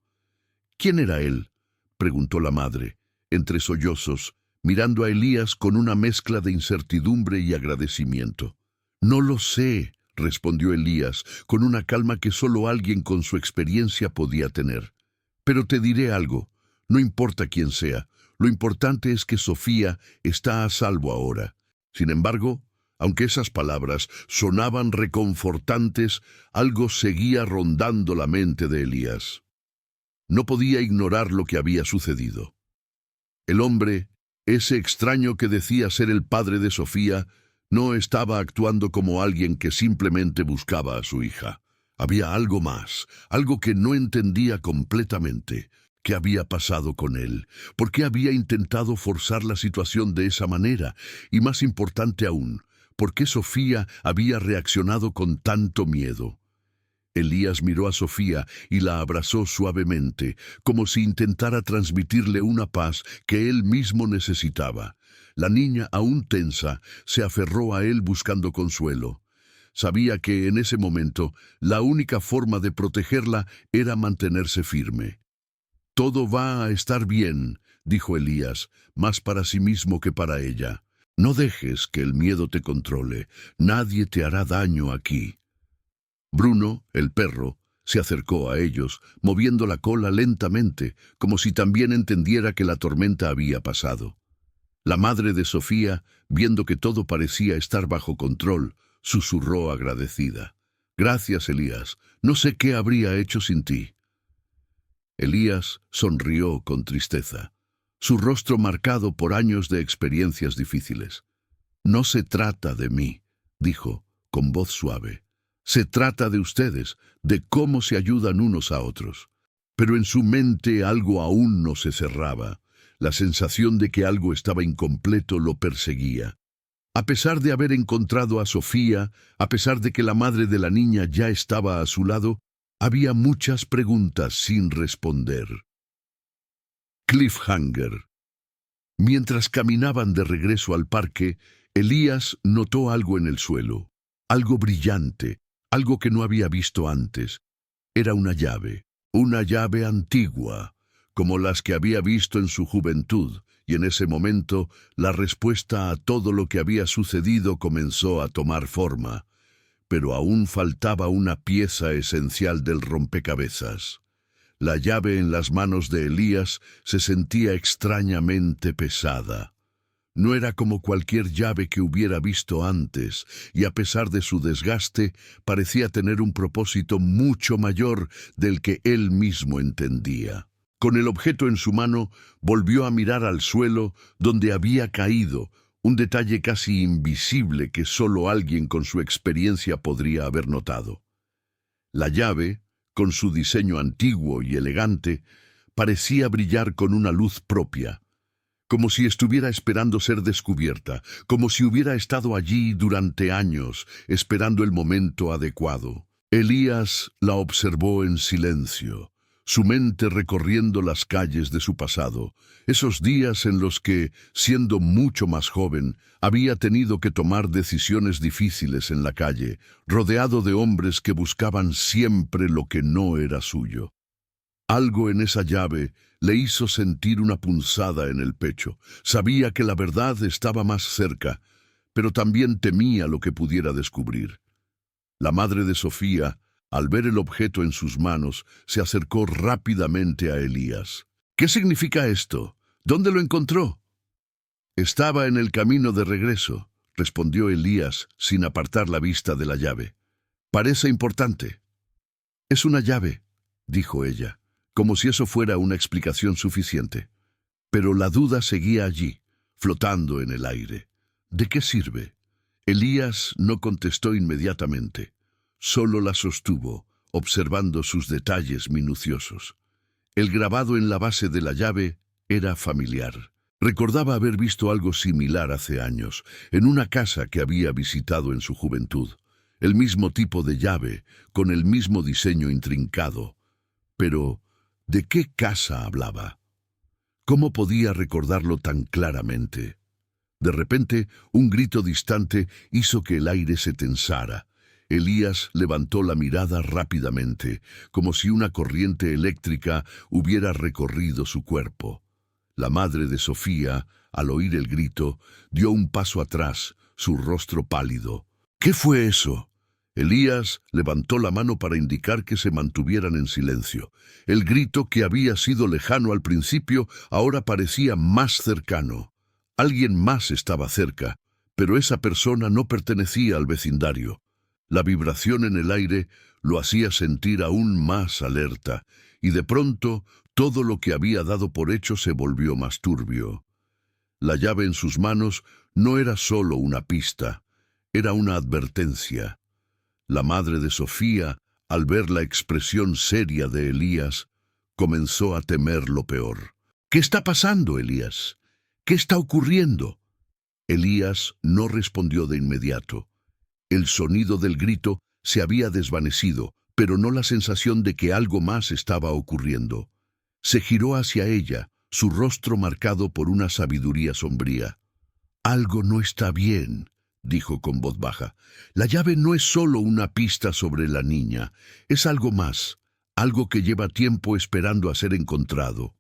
«¿Quién era él?», preguntó la madre, entre sollozos, mirando a Elías con una mezcla de incertidumbre y agradecimiento. «No lo sé», respondió Elías, con una calma que solo alguien con su experiencia podía tener. «Pero te diré algo, no importa quién sea, lo importante es que Sofía está a salvo ahora». Sin embargo, aunque esas palabras sonaban reconfortantes, algo seguía rondando la mente de Elías. No podía ignorar lo que había sucedido. El hombre, ese extraño que decía ser el padre de Sofía, no estaba actuando como alguien que simplemente buscaba a su hija. Había algo más, algo que no entendía completamente. ¿Qué había pasado con él? ¿Por qué había intentado forzar la situación de esa manera? Y más importante aún, ¿por qué Sofía había reaccionado con tanto miedo? Elías miró a Sofía y la abrazó suavemente, como si intentara transmitirle una paz que él mismo necesitaba. La niña, aún tensa, se aferró a él buscando consuelo. Sabía que en ese momento la única forma de protegerla era mantenerse firme. «Todo va a estar bien», dijo Elías, más para sí mismo que para ella. «No dejes que el miedo te controle. Nadie te hará daño aquí». Bruno, el perro, se acercó a ellos, moviendo la cola lentamente, como si también entendiera que la tormenta había pasado. La madre de Sofía, viendo que todo parecía estar bajo control, susurró agradecida. «Gracias, Elías. No sé qué habría hecho sin ti». Elías sonrió con tristeza, su rostro marcado por años de experiencias difíciles. «No se trata de mí», dijo, con voz suave. «Se trata de ustedes, de cómo se ayudan unos a otros». Pero en su mente algo aún no se cerraba. La sensación de que algo estaba incompleto lo perseguía. A pesar de haber encontrado a Sofía, a pesar de que la madre de la niña ya estaba a su lado, había muchas preguntas sin responder. Cliffhanger. Mientras caminaban de regreso al parque, Elías notó algo en el suelo, algo brillante, algo que no había visto antes. Era una llave antigua, como las que había visto en su juventud, y en ese momento la respuesta a todo lo que había sucedido comenzó a tomar forma. Pero aún faltaba una pieza esencial del rompecabezas. La llave en las manos de Elías se sentía extrañamente pesada. No era como cualquier llave que hubiera visto antes, y a pesar de su desgaste, parecía tener un propósito mucho mayor del que él mismo entendía. Con el objeto en su mano, volvió a mirar al suelo donde había caído, un detalle casi invisible que solo alguien con su experiencia podría haber notado. La llave, con su diseño antiguo y elegante, parecía brillar con una luz propia, como si estuviera esperando ser descubierta, como si hubiera estado allí durante años, esperando el momento adecuado. Elías la observó en silencio, su mente recorriendo las calles de su pasado, esos días en los que, siendo mucho más joven, había tenido que tomar decisiones difíciles en la calle, rodeado de hombres que buscaban siempre lo que no era suyo. Algo en esa llave le hizo sentir una punzada en el pecho. Sabía que la verdad estaba más cerca, pero también temía lo que pudiera descubrir. La madre de Sofía, al ver el objeto en sus manos, se acercó rápidamente a Elías. «¿Qué significa esto? ¿Dónde lo encontró?» «Estaba en el camino de regreso», respondió Elías sin apartar la vista de la llave. «Parece importante». «Es una llave», dijo ella, como si eso fuera una explicación suficiente. Pero la duda seguía allí, flotando en el aire. ¿De qué sirve? Elías no contestó inmediatamente. Solo la sostuvo, observando sus detalles minuciosos. El grabado en la base de la llave era familiar. Recordaba haber visto algo similar hace años, en una casa que había visitado en su juventud. El mismo tipo de llave, con el mismo diseño intrincado. Pero, ¿de qué casa hablaba? ¿Cómo podía recordarlo tan claramente? De repente, un grito distante hizo que el aire se tensara. Elías levantó la mirada rápidamente, como si una corriente eléctrica hubiera recorrido su cuerpo. La madre de Sofía, al oír el grito, dio un paso atrás, su rostro pálido. «¿Qué fue eso?» Elías levantó la mano para indicar que se mantuvieran en silencio. El grito, que había sido lejano al principio, ahora parecía más cercano. Alguien más estaba cerca, pero esa persona no pertenecía al vecindario. La vibración en el aire lo hacía sentir aún más alerta, y de pronto todo lo que había dado por hecho se volvió más turbio. La llave en sus manos no era solo una pista, era una advertencia. La madre de Sofía, al ver la expresión seria de Elías, comenzó a temer lo peor. «¿Qué está pasando, Elías? ¿Qué está ocurriendo?» Elías no respondió de inmediato. El sonido del grito se había desvanecido, pero no la sensación de que algo más estaba ocurriendo. Se giró hacia ella, su rostro marcado por una sabiduría sombría. «Algo no está bien», dijo con voz baja. «La llave no es solo una pista sobre la niña, es algo más, algo que lleva tiempo esperando a ser encontrado».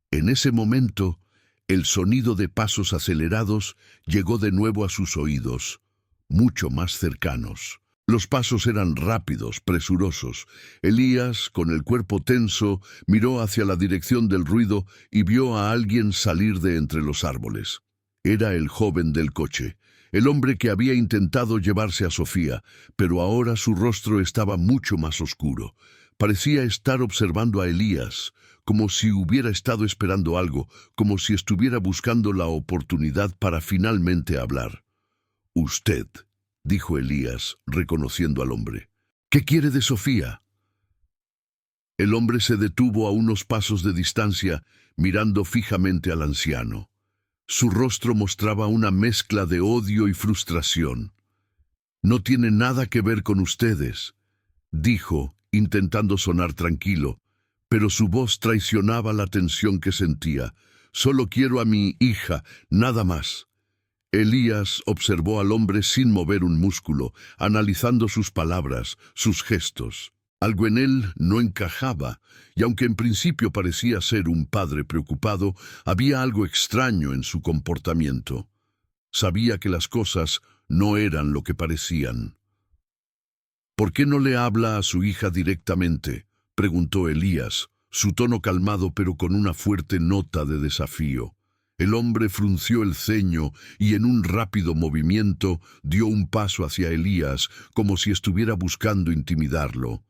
En ese momento, el sonido de pasos acelerados llegó de nuevo a sus oídos, mucho más cercanos. Los pasos eran rápidos, presurosos. Elías, con el cuerpo tenso, miró hacia la dirección del ruido y vio a alguien salir de entre los árboles. Era el joven del coche, el hombre que había intentado llevarse a Sofía, pero ahora su rostro estaba mucho más oscuro. Parecía estar observando a Elías, como si hubiera estado esperando algo, como si estuviera buscando la oportunidad para finalmente hablar. «Usted», dijo Elías, reconociendo al hombre. «¿Qué quiere de Sofía?» El hombre se detuvo a unos pasos de distancia, mirando fijamente al anciano. Su rostro mostraba una mezcla de odio y frustración. «No tiene nada que ver con ustedes», dijo, intentando sonar tranquilo, pero su voz traicionaba la tensión que sentía. «Solo quiero a mi hija, nada más». Elías observó al hombre sin mover un músculo, analizando sus palabras, sus gestos. Algo en él no encajaba, y aunque en principio parecía ser un padre preocupado, había algo extraño en su comportamiento. Sabía que las cosas no eran lo que parecían. «¿Por qué no le habla a su hija directamente?», preguntó Elías, su tono calmado pero con una fuerte nota de desafío. El hombre frunció el ceño y en un rápido movimiento dio un paso hacia Elías, como si estuviera buscando intimidarlo.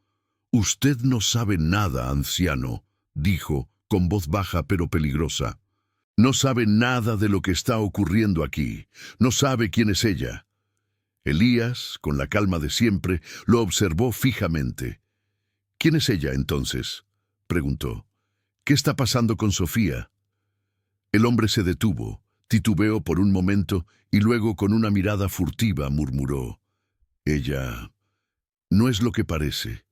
«Usted no sabe nada, anciano», dijo, con voz baja pero peligrosa. «No sabe nada de lo que está ocurriendo aquí. No sabe quién es ella». Elías, con la calma de siempre, lo observó fijamente. «¿Quién es ella, entonces?», preguntó. «¿Qué está pasando con Sofía?». El hombre se detuvo, titubeó por un momento y luego con una mirada furtiva murmuró: «Ella no es lo que parece,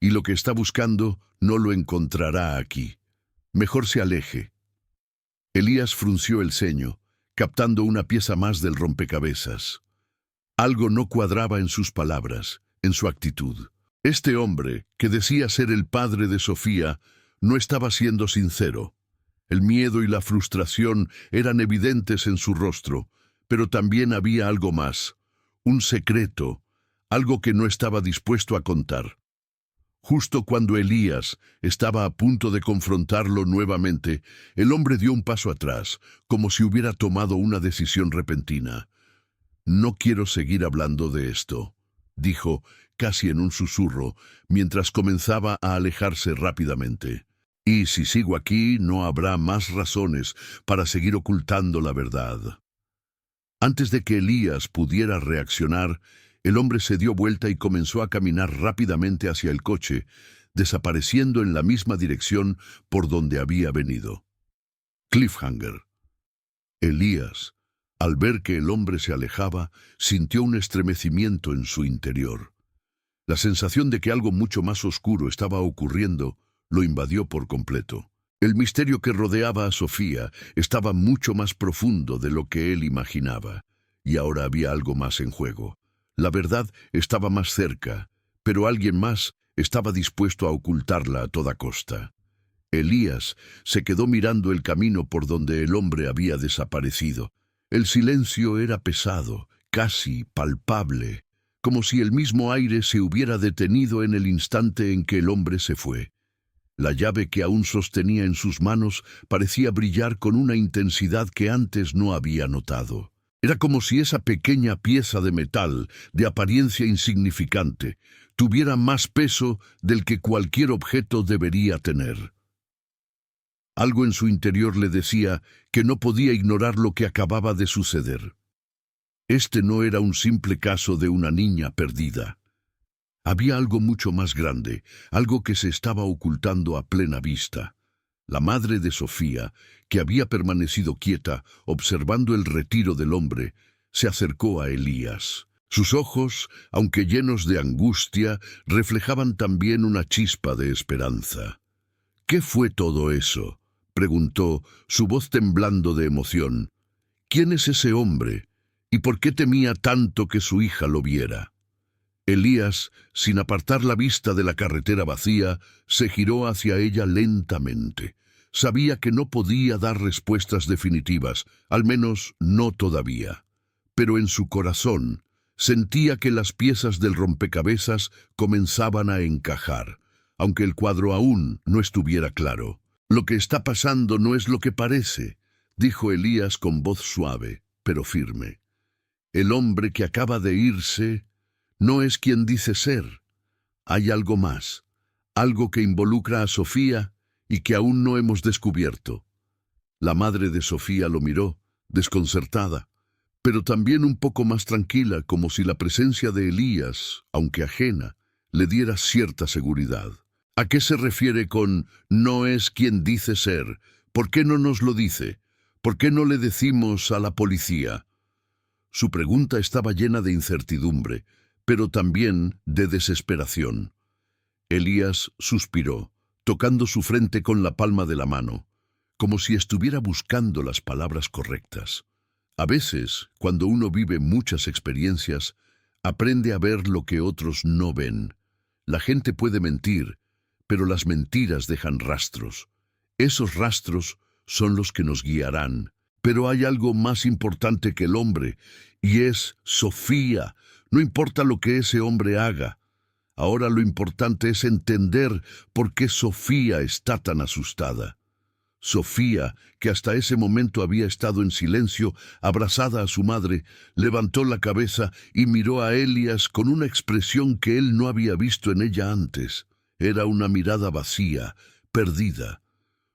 y lo que está buscando no lo encontrará aquí. Mejor se aleje». Elías frunció el ceño, captando una pieza más del rompecabezas. Algo no cuadraba en sus palabras, en su actitud. Este hombre, que decía ser el padre de Sofía, No estaba siendo sincero. El miedo y la frustración eran evidentes en su rostro, pero también había algo más, un secreto, algo que no estaba dispuesto a contar. Justo cuando Elías estaba a punto de confrontarlo nuevamente, el hombre dio un paso atrás, como si hubiera tomado una decisión repentina. «No quiero seguir hablando de esto», dijo, casi en un susurro, mientras comenzaba a alejarse rápidamente. «Y si sigo aquí, no habrá más razones para seguir ocultando la verdad». Antes de que Elías pudiera reaccionar, el hombre se dio vuelta y comenzó a caminar rápidamente hacia el coche, desapareciendo en la misma dirección por donde había venido. Cliffhanger. Elías, al ver que el hombre se alejaba, sintió un estremecimiento en su interior. La sensación de que algo mucho más oscuro estaba ocurriendo lo invadió por completo. El misterio que rodeaba a Sofía estaba mucho más profundo de lo que él imaginaba, y ahora había algo más en juego. La verdad estaba más cerca, pero alguien más estaba dispuesto a ocultarla a toda costa. Elías se quedó mirando el camino por donde el hombre había desaparecido. El silencio era pesado, casi palpable, como si el mismo aire se hubiera detenido en el instante en que el hombre se fue. La llave que aún sostenía en sus manos parecía brillar con una intensidad que antes no había notado. Era como si esa pequeña pieza de metal, de apariencia insignificante, tuviera más peso del que cualquier objeto debería tener. Algo en su interior le decía que no podía ignorar lo que acababa de suceder. Este no era un simple caso de una niña perdida. Había algo mucho más grande, algo que se estaba ocultando a plena vista. La madre de Sofía, que había permanecido quieta, observando el retiro del hombre, se acercó a Elías. Sus ojos, aunque llenos de angustia, reflejaban también una chispa de esperanza. «¿Qué fue todo eso?», preguntó, su voz temblando de emoción. «¿Quién es ese hombre? ¿Y por qué temía tanto que su hija lo viera?». Elías, sin apartar la vista de la carretera vacía, se giró hacia ella lentamente. Sabía que no podía dar respuestas definitivas, al menos no todavía. Pero en su corazón sentía que las piezas del rompecabezas comenzaban a encajar, aunque el cuadro aún no estuviera claro. «Lo que está pasando no es lo que parece», dijo Elías con voz suave, pero firme. «El hombre que acaba de irse no es quien dice ser. Hay algo más, algo que involucra a Sofía y que aún no hemos descubierto». La madre de Sofía lo miró, desconcertada, pero también un poco más tranquila, como si la presencia de Elías, aunque ajena, le diera cierta seguridad. «¿A qué se refiere con no es quien dice ser? ¿Por qué no nos lo dice? ¿Por qué no le decimos a la policía?». Su pregunta estaba llena de incertidumbre, pero también de desesperación. Elías suspiró, tocando su frente con la palma de la mano, como si estuviera buscando las palabras correctas. A veces, cuando uno vive muchas experiencias, aprende a ver lo que otros no ven. La gente puede mentir, pero las mentiras dejan rastros. Esos rastros son los que nos guiarán. Pero hay algo más importante que el hombre, y es Sofía. No importa lo que ese hombre haga. Ahora lo importante es entender por qué Sofía está tan asustada. Sofía, que hasta ese momento había estado en silencio, abrazada a su madre, levantó la cabeza y miró a Elías con una expresión que él no había visto en ella antes. Era una mirada vacía, perdida.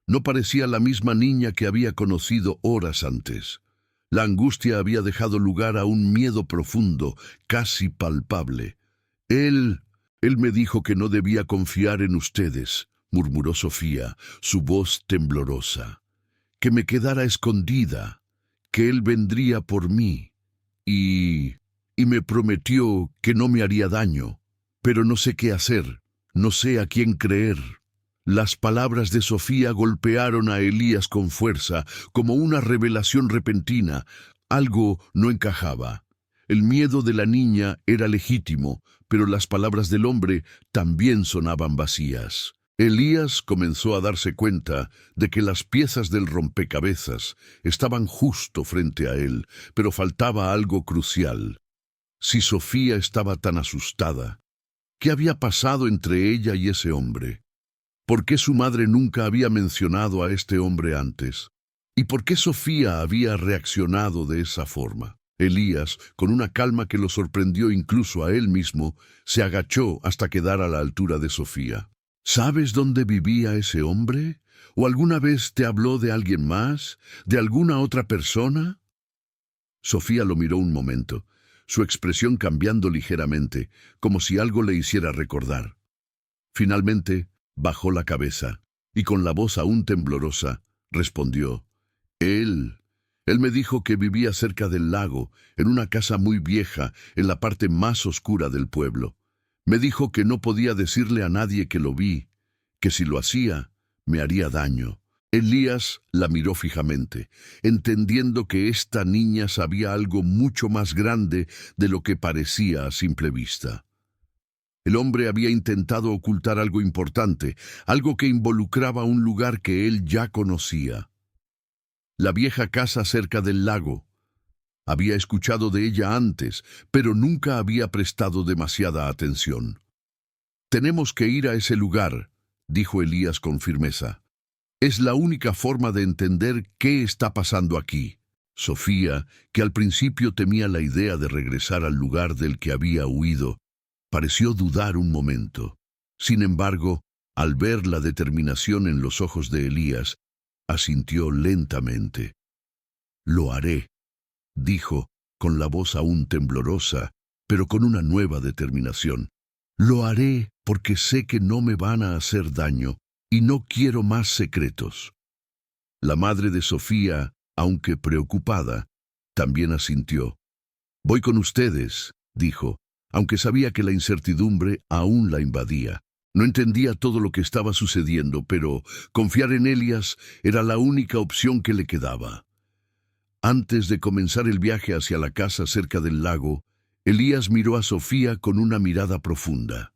No parecía la misma niña que había conocido horas antes. La angustia había dejado lugar a un miedo profundo, casi palpable. Él me dijo que no debía confiar en ustedes», murmuró Sofía, su voz temblorosa. «Que me quedara escondida, que él vendría por mí. Y me prometió que no me haría daño. Pero no sé qué hacer, no sé a quién creer». Las palabras de Sofía golpearon a Elías con fuerza, como una revelación repentina. Algo no encajaba. El miedo de la niña era legítimo, pero las palabras del hombre también sonaban vacías. Elías comenzó a darse cuenta de que las piezas del rompecabezas estaban justo frente a él, pero faltaba algo crucial. Si Sofía estaba tan asustada, ¿qué había pasado entre ella y ese hombre? ¿Por qué su madre nunca había mencionado a este hombre antes? ¿Y por qué Sofía había reaccionado de esa forma? Elías, con una calma que lo sorprendió incluso a él mismo, se agachó hasta quedar a la altura de Sofía. ¿Sabes dónde vivía ese hombre? ¿O alguna vez te habló de alguien más? ¿De alguna otra persona? Sofía lo miró un momento, su expresión cambiando ligeramente, como si algo le hiciera recordar. Finalmente, bajó la cabeza y con la voz aún temblorosa, respondió: Él me dijo que vivía cerca del lago, en una casa muy vieja, en la parte más oscura del pueblo. Me dijo que no podía decirle a nadie que lo vi, que si lo hacía, me haría daño. Elías la miró fijamente, entendiendo que esta niña sabía algo mucho más grande de lo que parecía a simple vista. El hombre había intentado ocultar algo importante, algo que involucraba un lugar que él ya conocía. La vieja casa cerca del lago. Había escuchado de ella antes, pero nunca había prestado demasiada atención. «Tenemos que ir a ese lugar», dijo Elías con firmeza. «Es la única forma de entender qué está pasando aquí». Sofía, que al principio temía la idea de regresar al lugar del que había huido, pareció dudar un momento. Sin embargo, al ver la determinación en los ojos de Elías, asintió lentamente. «Lo haré», dijo, con la voz aún temblorosa, pero con una nueva determinación. «Lo haré porque sé que no me van a hacer daño y no quiero más secretos». La madre de Sofía, aunque preocupada, también asintió. «Voy con ustedes», dijo, aunque sabía que la incertidumbre aún la invadía. No entendía todo lo que estaba sucediendo, pero confiar en Elías era la única opción que le quedaba. Antes de comenzar el viaje hacia la casa cerca del lago, Elías miró a Sofía con una mirada profunda.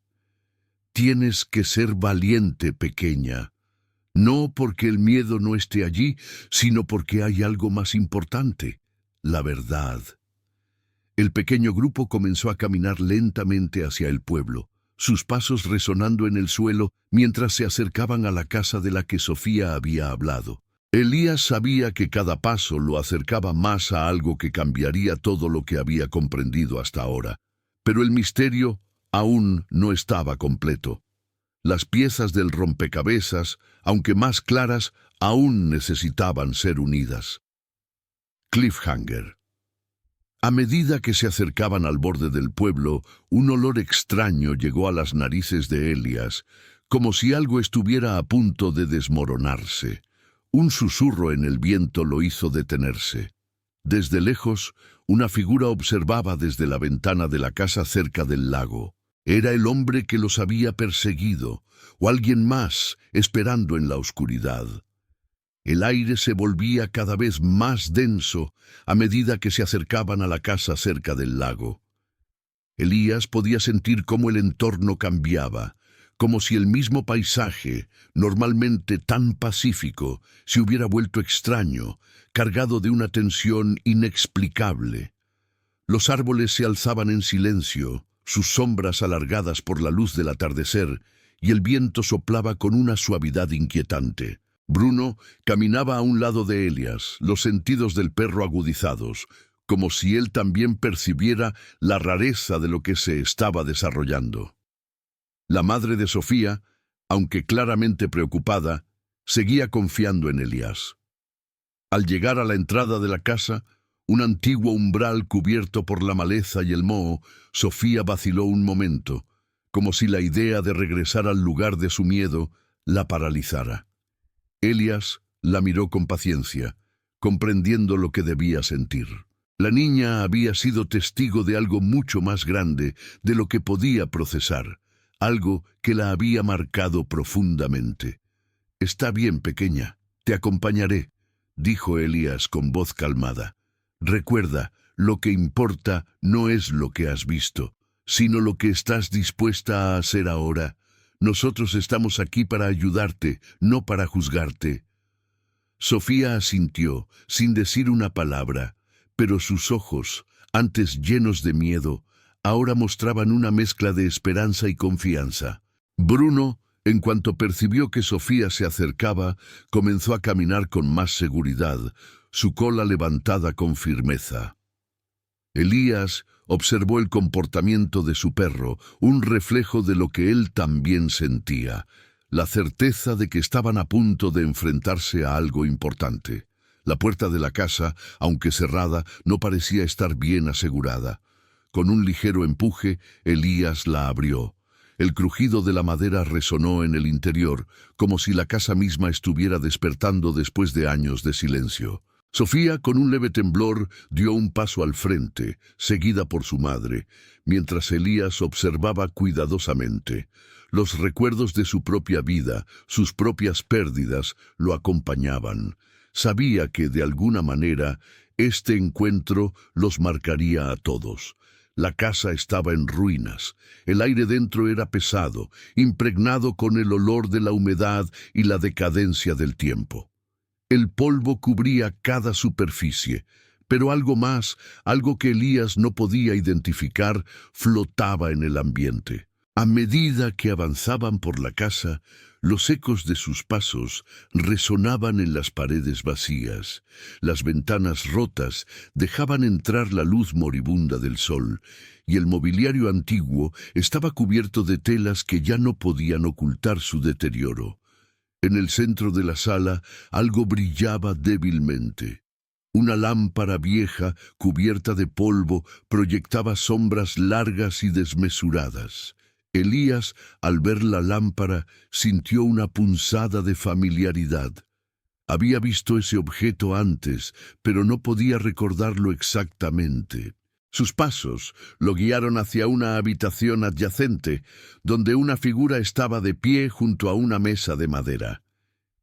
«Tienes que ser valiente, pequeña. No porque el miedo no esté allí, sino porque hay algo más importante, la verdad». El pequeño grupo comenzó a caminar lentamente hacia el pueblo, sus pasos resonando en el suelo mientras se acercaban a la casa de la que Sofía había hablado. Elías sabía que cada paso lo acercaba más a algo que cambiaría todo lo que había comprendido hasta ahora, pero el misterio aún no estaba completo. Las piezas del rompecabezas, aunque más claras, aún necesitaban ser unidas. Cliffhanger. A medida que se acercaban al borde del pueblo, un olor extraño llegó a las narices de Elías, como si algo estuviera a punto de desmoronarse. Un susurro en el viento lo hizo detenerse. Desde lejos, una figura observaba desde la ventana de la casa cerca del lago. Era el hombre que los había perseguido, o alguien más, esperando en la oscuridad. El aire se volvía cada vez más denso a medida que se acercaban a la casa cerca del lago. Elías podía sentir cómo el entorno cambiaba, como si el mismo paisaje, normalmente tan pacífico, se hubiera vuelto extraño, cargado de una tensión inexplicable. Los árboles se alzaban en silencio, sus sombras alargadas por la luz del atardecer, y el viento soplaba con una suavidad inquietante. Bruno caminaba a un lado de Elías, los sentidos del perro agudizados, como si él también percibiera la rareza de lo que se estaba desarrollando. La madre de Sofía, aunque claramente preocupada, seguía confiando en Elías. Al llegar a la entrada de la casa, un antiguo umbral cubierto por la maleza y el moho, Sofía vaciló un momento, como si la idea de regresar al lugar de su miedo la paralizara. Elías la miró con paciencia, comprendiendo lo que debía sentir. La niña había sido testigo de algo mucho más grande de lo que podía procesar, algo que la había marcado profundamente. «Está bien, pequeña, te acompañaré», dijo Elías con voz calmada. «Recuerda, lo que importa no es lo que has visto, sino lo que estás dispuesta a hacer ahora. Nosotros estamos aquí para ayudarte, no para juzgarte. Sofía asintió, sin decir una palabra, pero sus ojos, antes llenos de miedo, ahora mostraban una mezcla de esperanza y confianza. Bruno, en cuanto percibió que Sofía se acercaba, comenzó a caminar con más seguridad, su cola levantada con firmeza. Elías observó el comportamiento de su perro, un reflejo de lo que él también sentía, la certeza de que estaban a punto de enfrentarse a algo importante. La puerta de la casa, aunque cerrada, no parecía estar bien asegurada. Con un ligero empuje, Elías la abrió. El crujido de la madera resonó en el interior, como si la casa misma estuviera despertando después de años de silencio. Sofía, con un leve temblor, dio un paso al frente, seguida por su madre, mientras Elías observaba cuidadosamente. Los recuerdos de su propia vida, sus propias pérdidas, lo acompañaban. Sabía que, de alguna manera, este encuentro los marcaría a todos. La casa estaba en ruinas. El aire dentro era pesado, impregnado con el olor de la humedad y la decadencia del tiempo. El polvo cubría cada superficie, pero algo más, algo que Elías no podía identificar, flotaba en el ambiente. A medida que avanzaban por la casa, los ecos de sus pasos resonaban en las paredes vacías. Las ventanas rotas dejaban entrar la luz moribunda del sol, y el mobiliario antiguo estaba cubierto de telas que ya no podían ocultar su deterioro. En el centro de la sala algo brillaba débilmente. Una lámpara vieja, cubierta de polvo, proyectaba sombras largas y desmesuradas. Elías, al ver la lámpara, sintió una punzada de familiaridad. Había visto ese objeto antes, pero no podía recordarlo exactamente. Sus pasos lo guiaron hacia una habitación adyacente, donde una figura estaba de pie junto a una mesa de madera.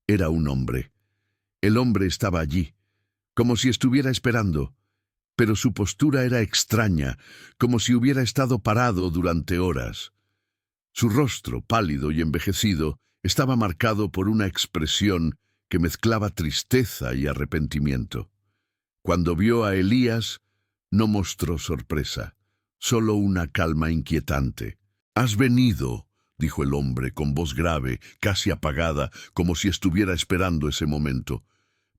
Era un hombre. El hombre estaba allí, como si estuviera esperando, pero su postura era extraña, como si hubiera estado parado durante horas. Su rostro, pálido y envejecido, estaba marcado por una expresión que mezclaba tristeza y arrepentimiento. Cuando vio a Elías, no mostró sorpresa, solo una calma inquietante. «Has venido», dijo el hombre con voz grave, casi apagada, como si estuviera esperando ese momento.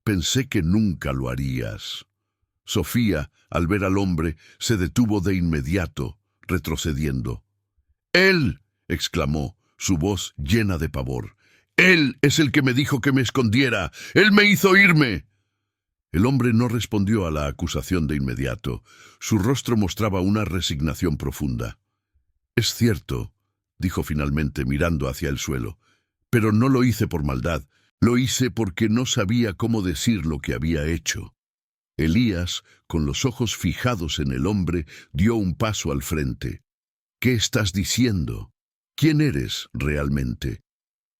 «Pensé que nunca lo harías». Sofía, al ver al hombre, se detuvo de inmediato, retrocediendo. «¡Él!», exclamó, su voz llena de pavor. «¡Él es el que me dijo que me escondiera! ¡Él me hizo irme!». El hombre no respondió a la acusación de inmediato. Su rostro mostraba una resignación profunda. «Es cierto», dijo finalmente mirando hacia el suelo, «pero no lo hice por maldad. Lo hice porque no sabía cómo decir lo que había hecho». Elías, con los ojos fijados en el hombre, dio un paso al frente. «¿Qué estás diciendo? ¿Quién eres realmente?».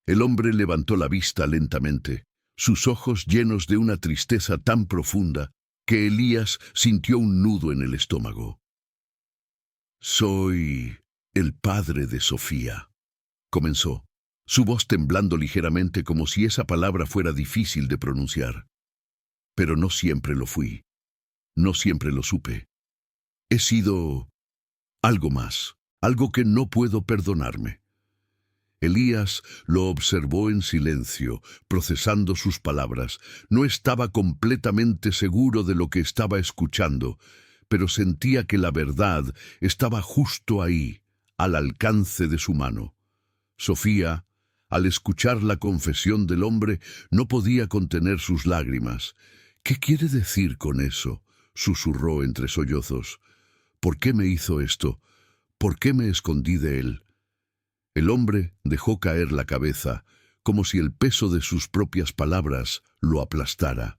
El hombre levantó la vista lentamente, sus ojos llenos de una tristeza tan profunda que Elías sintió un nudo en el estómago. «Soy el padre de Sofía», comenzó, su voz temblando ligeramente como si esa palabra fuera difícil de pronunciar. «Pero no siempre lo fui, no siempre lo supe. He sido algo más, algo que no puedo perdonarme». Elías lo observó en silencio, procesando sus palabras. No estaba completamente seguro de lo que estaba escuchando, pero sentía que la verdad estaba justo ahí, al alcance de su mano. Sofía, al escuchar la confesión del hombre, no podía contener sus lágrimas. «¿Qué quiere decir con eso?», susurró entre sollozos. «¿Por qué me hizo esto? ¿Por qué me escondí de él?». El hombre dejó caer la cabeza, como si el peso de sus propias palabras lo aplastara.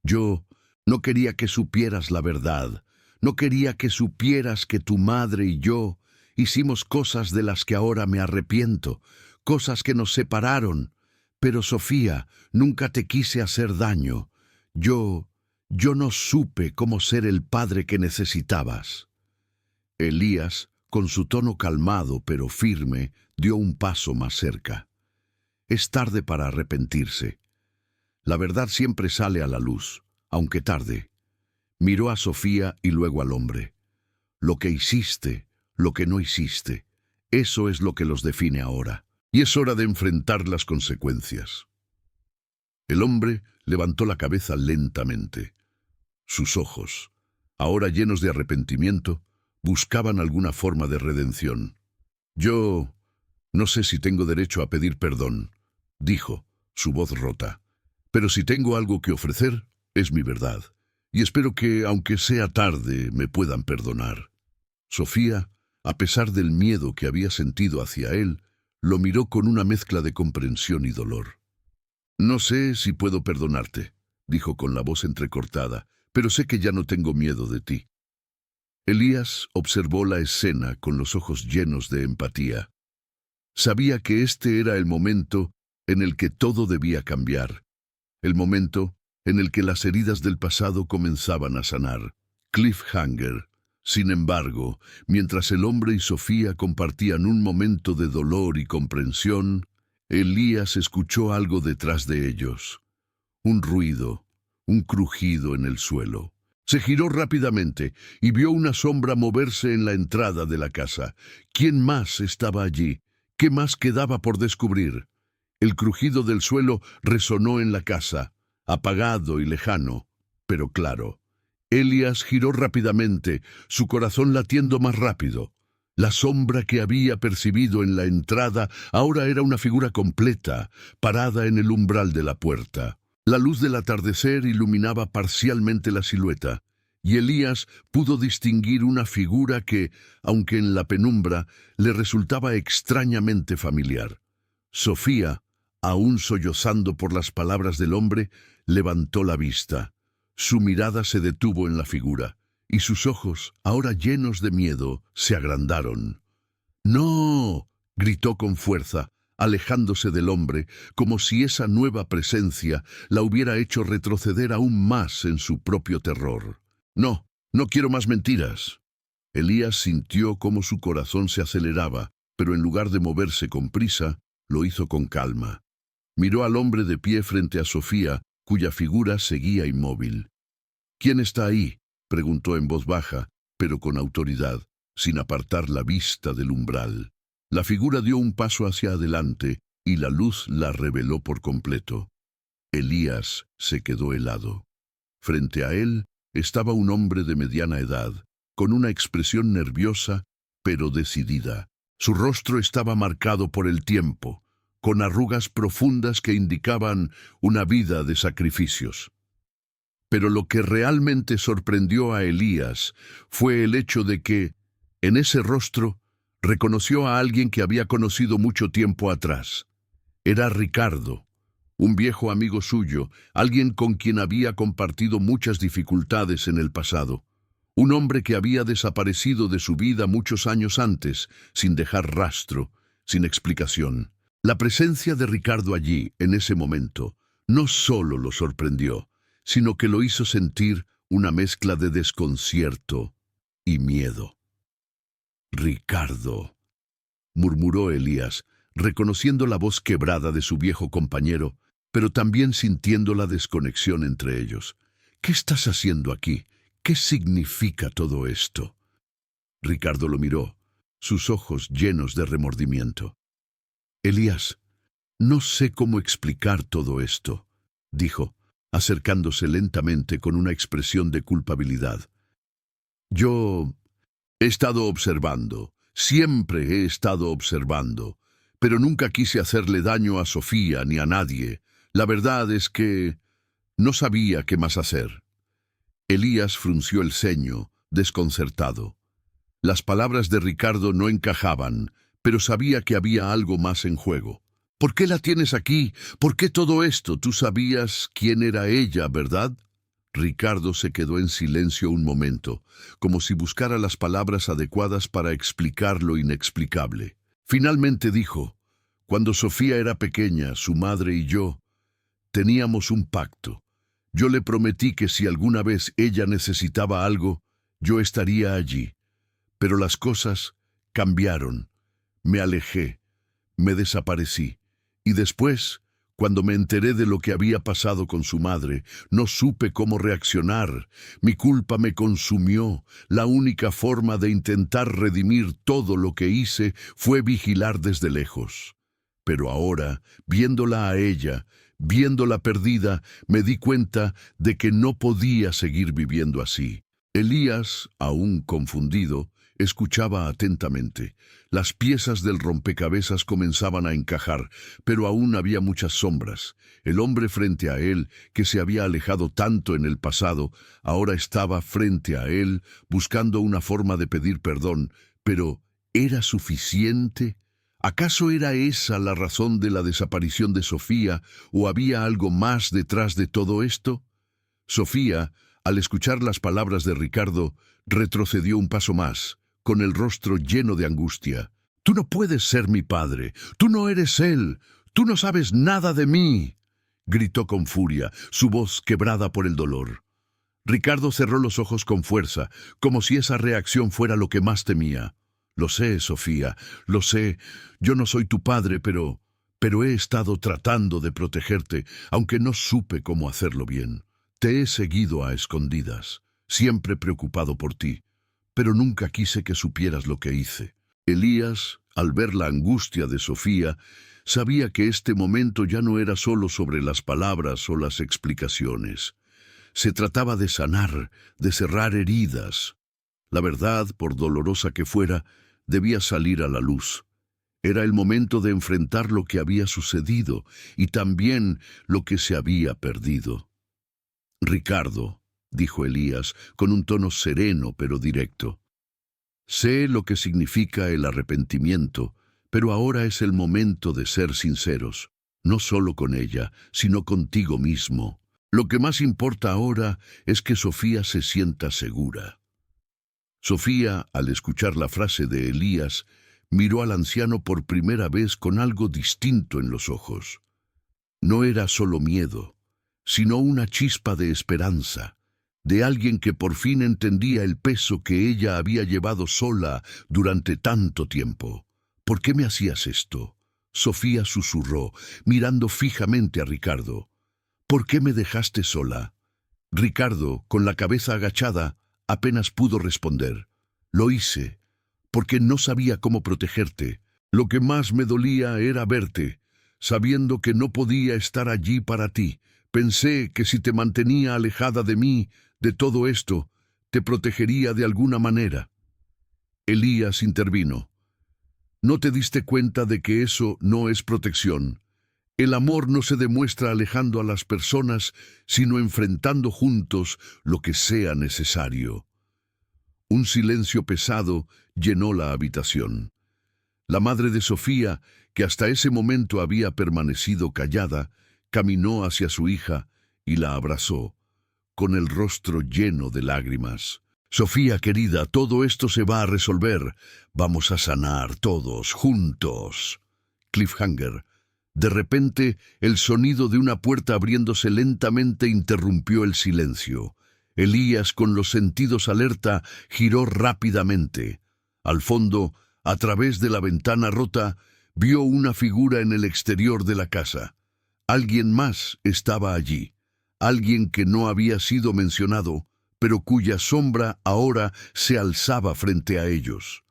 «Yo no quería que supieras la verdad. No quería que supieras que tu madre y yo hicimos cosas de las que ahora me arrepiento, cosas que nos separaron. Pero, Sofía, nunca te quise hacer daño. Yo no supe cómo ser el padre que necesitabas». Elías, con su tono calmado pero firme, dio un paso más cerca. Es tarde para arrepentirse. La verdad siempre sale a la luz, aunque tarde. Miró a Sofía y luego al hombre. Lo que hiciste, lo que no hiciste, eso es lo que los define ahora. Y es hora de enfrentar las consecuencias. El hombre levantó la cabeza lentamente. Sus ojos, ahora llenos de arrepentimiento, buscaban alguna forma de redención. Yo no sé si tengo derecho a pedir perdón, dijo, su voz rota. Pero si tengo algo que ofrecer, es mi verdad. Y espero que, aunque sea tarde, me puedan perdonar. Sofía, a pesar del miedo que había sentido hacia él, lo miró con una mezcla de comprensión y dolor. No sé si puedo perdonarte, dijo con la voz entrecortada, pero sé que ya no tengo miedo de ti. Elías observó la escena con los ojos llenos de empatía. Sabía que este era el momento en el que todo debía cambiar, el momento en el que las heridas del pasado comenzaban a sanar. Cliffhanger. Sin embargo, mientras el hombre y Sofía compartían un momento de dolor y comprensión, Elías escuchó algo detrás de ellos. Un ruido, un crujido en el suelo. Se giró rápidamente y vio una sombra moverse en la entrada de la casa. ¿Quién más estaba allí? ¿Qué más quedaba por descubrir? El crujido del suelo resonó en la casa, apagado y lejano, pero claro. Elías giró rápidamente, su corazón latiendo más rápido. La sombra que había percibido en la entrada ahora era una figura completa, parada en el umbral de la puerta. La luz del atardecer iluminaba parcialmente la silueta, y Elías pudo distinguir una figura que, aunque en la penumbra, le resultaba extrañamente familiar. Sofía, aún sollozando por las palabras del hombre, levantó la vista. Su mirada se detuvo en la figura, y sus ojos, ahora llenos de miedo, se agrandaron. ¡No! Gritó con fuerza, alejándose del hombre, como si esa nueva presencia la hubiera hecho retroceder aún más en su propio terror. No, no quiero más mentiras. Elías sintió cómo su corazón se aceleraba, pero en lugar de moverse con prisa, lo hizo con calma. Miró al hombre de pie frente a Sofía, cuya figura seguía inmóvil. ¿Quién está ahí?, preguntó en voz baja, pero con autoridad, sin apartar la vista del umbral. La figura dio un paso hacia adelante, y la luz la reveló por completo. Elías se quedó helado. Frente a él estaba un hombre de mediana edad, con una expresión nerviosa, pero decidida. Su rostro estaba marcado por el tiempo, con arrugas profundas que indicaban una vida de sacrificios. Pero lo que realmente sorprendió a Elías fue el hecho de que, en ese rostro, reconoció a alguien que había conocido mucho tiempo atrás. Era Ricardo, un viejo amigo suyo, alguien con quien había compartido muchas dificultades en el pasado. Un hombre que había desaparecido de su vida muchos años antes, sin dejar rastro, sin explicación. La presencia de Ricardo allí, en ese momento, no solo lo sorprendió, sino que lo hizo sentir una mezcla de desconcierto y miedo. «Ricardo», murmuró Elías, reconociendo la voz quebrada de su viejo compañero, pero también sintiendo la desconexión entre ellos. «¿Qué estás haciendo aquí? ¿Qué significa todo esto?» Ricardo lo miró, sus ojos llenos de remordimiento. «Elías, no sé cómo explicar todo esto», dijo, acercándose lentamente con una expresión de culpabilidad. «Yo he estado observando, siempre he estado observando, pero nunca quise hacerle daño a Sofía ni a nadie. La verdad es que no sabía qué más hacer». Elías frunció el ceño, desconcertado. Las palabras de Ricardo no encajaban, pero sabía que había algo más en juego. «¿Por qué la tienes aquí? ¿Por qué todo esto? Tú sabías quién era ella, ¿verdad?» Ricardo se quedó en silencio un momento, como si buscara las palabras adecuadas para explicar lo inexplicable. Finalmente dijo: «Cuando Sofía era pequeña, su madre y yo teníamos un pacto. Yo le prometí que si alguna vez ella necesitaba algo, yo estaría allí. Pero las cosas cambiaron. Me alejé, me desaparecí. Y después, cuando me enteré de lo que había pasado con su madre, no supe cómo reaccionar. Mi culpa me consumió. La única forma de intentar redimir todo lo que hice fue vigilar desde lejos. Pero ahora, viéndola a ella, viéndola perdida, me di cuenta de que no podía seguir viviendo así. Elías, aún confundido, escuchaba atentamente. Las piezas del rompecabezas comenzaban a encajar, pero aún había muchas sombras. El hombre frente a él, que se había alejado tanto en el pasado, ahora estaba frente a él, buscando una forma de pedir perdón. Pero, ¿era suficiente? ¿Acaso era esa la razón de la desaparición de Sofía, o había algo más detrás de todo esto? Sofía, al escuchar las palabras de Ricardo, retrocedió un paso más, con el rostro lleno de angustia. «Tú no puedes ser mi padre, tú no eres él, tú no sabes nada de mí», gritó con furia, su voz quebrada por el dolor. Ricardo cerró los ojos con fuerza, como si esa reacción fuera lo que más temía. «Lo sé, Sofía, lo sé, yo no soy tu padre, pero he estado tratando de protegerte, aunque no supe cómo hacerlo bien. Te he seguido a escondidas, siempre preocupado por ti, pero nunca quise que supieras lo que hice». Elías, al ver la angustia de Sofía, sabía que este momento ya no era solo sobre las palabras o las explicaciones. Se trataba de sanar, de cerrar heridas. La verdad, por dolorosa que fuera, debía salir a la luz. Era el momento de enfrentar lo que había sucedido y también lo que se había perdido. «Ricardo», dijo Elías, con un tono sereno pero directo, «sé lo que significa el arrepentimiento, pero ahora es el momento de ser sinceros, no solo con ella, sino contigo mismo. Lo que más importa ahora es que Sofía se sienta segura». Sofía, al escuchar la frase de Elías, miró al anciano por primera vez con algo distinto en los ojos. No era solo miedo, sino una chispa de esperanza, de alguien que por fin entendía el peso que ella había llevado sola durante tanto tiempo. «¿Por qué me hacías esto?», Sofía susurró, mirando fijamente a Ricardo. «¿Por qué me dejaste sola?». Ricardo, con la cabeza agachada, apenas pudo responder. «Lo hice, porque no sabía cómo protegerte. Lo que más me dolía era verte, sabiendo que no podía estar allí para ti. Pensé que si te mantenía alejada de mí, de todo esto, te protegería de alguna manera». Elías intervino. «¿No te diste cuenta de que eso no es protección? El amor no se demuestra alejando a las personas, sino enfrentando juntos lo que sea necesario». Un silencio pesado llenó la habitación. La madre de Sofía, que hasta ese momento había permanecido callada, caminó hacia su hija y la abrazó, con el rostro lleno de lágrimas. «Sofía, querida, todo esto se va a resolver. Vamos a sanar todos, juntos». Cliffhanger. De repente, el sonido de una puerta abriéndose lentamente interrumpió el silencio. Elías, con los sentidos alerta, giró rápidamente. Al fondo, a través de la ventana rota, vio una figura en el exterior de la casa. Alguien más estaba allí. Alguien que no había sido mencionado, pero cuya sombra ahora se alzaba frente a ellos.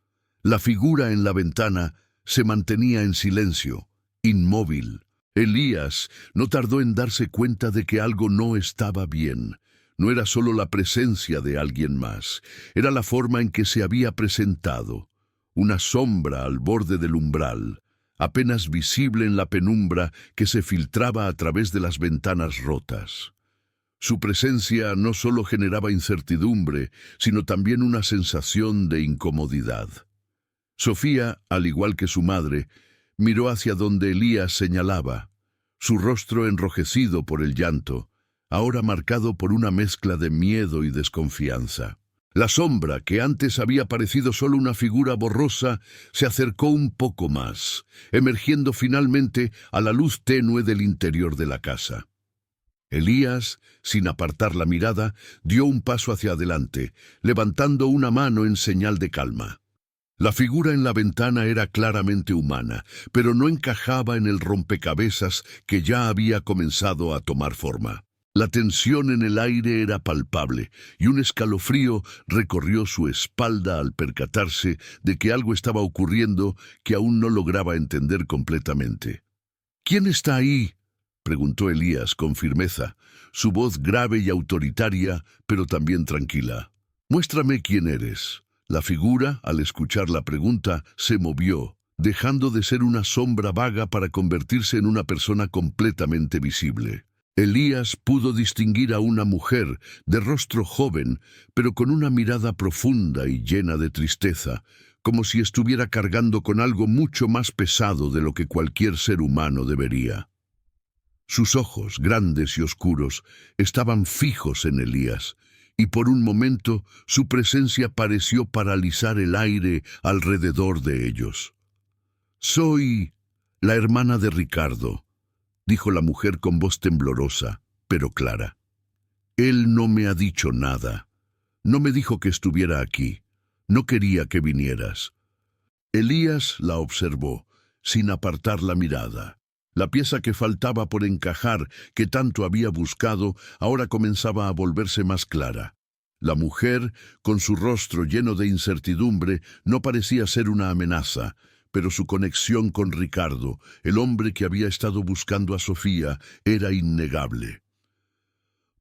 La figura en la ventana se mantenía en silencio, inmóvil. Elías no tardó en darse cuenta de que algo no estaba bien. No era solo la presencia de alguien más, era la forma en que se había presentado. Una sombra al borde del umbral, apenas visible en la penumbra que se filtraba a través de las ventanas rotas. Su presencia no solo generaba incertidumbre, sino también una sensación de incomodidad. Sofía, al igual que su madre, miró hacia donde Elías señalaba, su rostro enrojecido por el llanto, ahora marcado por una mezcla de miedo y desconfianza. La sombra, que antes había parecido solo una figura borrosa, se acercó un poco más, emergiendo finalmente a la luz tenue del interior de la casa. Elías, sin apartar la mirada, dio un paso hacia adelante, levantando una mano en señal de calma. La figura en la ventana era claramente humana, pero no encajaba en el rompecabezas que ya había comenzado a tomar forma. La tensión en el aire era palpable, y un escalofrío recorrió su espalda al percatarse de que algo estaba ocurriendo que aún no lograba entender completamente. «¿Quién está ahí?», preguntó Elías con firmeza, su voz grave y autoritaria, pero también tranquila. «Muéstrame quién eres». La figura, al escuchar la pregunta, se movió, dejando de ser una sombra vaga para convertirse en una persona completamente visible. Elías pudo distinguir a una mujer de rostro joven, pero con una mirada profunda y llena de tristeza, como si estuviera cargando con algo mucho más pesado de lo que cualquier ser humano debería. Sus ojos, grandes y oscuros, estaban fijos en Elías, y por un momento su presencia pareció paralizar el aire alrededor de ellos. «Soy la hermana de Ricardo», dijo la mujer con voz temblorosa, pero clara. «Él no me ha dicho nada. No me dijo que estuviera aquí. No quería que vinieras». Elías la observó, sin apartar la mirada. La pieza que faltaba por encajar, que tanto había buscado, ahora comenzaba a volverse más clara. La mujer, con su rostro lleno de incertidumbre, no parecía ser una amenaza, pero su conexión con Ricardo, el hombre que había estado buscando a Sofía, era innegable.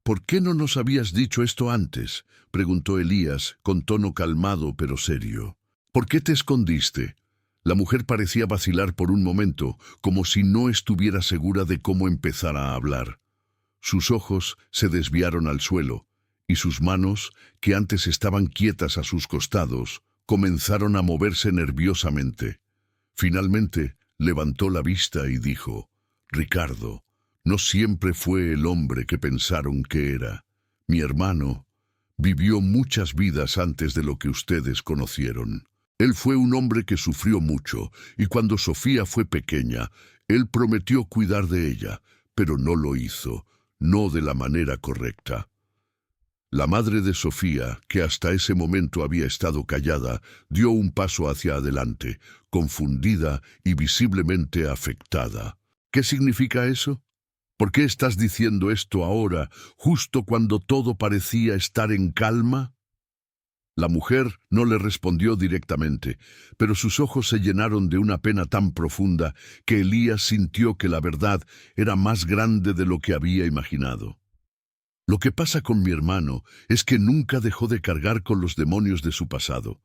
«¿Por qué no nos habías dicho esto antes?», preguntó Elías, con tono calmado pero serio. «¿Por qué te escondiste?». La mujer parecía vacilar por un momento, como si no estuviera segura de cómo empezar a hablar. Sus ojos se desviaron al suelo, y sus manos, que antes estaban quietas a sus costados, comenzaron a moverse nerviosamente. Finalmente, levantó la vista y dijo: «Ricardo, no siempre fue el hombre que pensaron que era. Mi hermano vivió muchas vidas antes de lo que ustedes conocieron. Él fue un hombre que sufrió mucho, y cuando Sofía fue pequeña, él prometió cuidar de ella, pero no lo hizo, no de la manera correcta». La madre de Sofía, que hasta ese momento había estado callada, dio un paso hacia adelante, confundida y visiblemente afectada. «¿Qué significa eso? ¿Por qué estás diciendo esto ahora, justo cuando todo parecía estar en calma?». La mujer no le respondió directamente, pero sus ojos se llenaron de una pena tan profunda que Elías sintió que la verdad era más grande de lo que había imaginado. «Lo que pasa con mi hermano es que nunca dejó de cargar con los demonios de su pasado.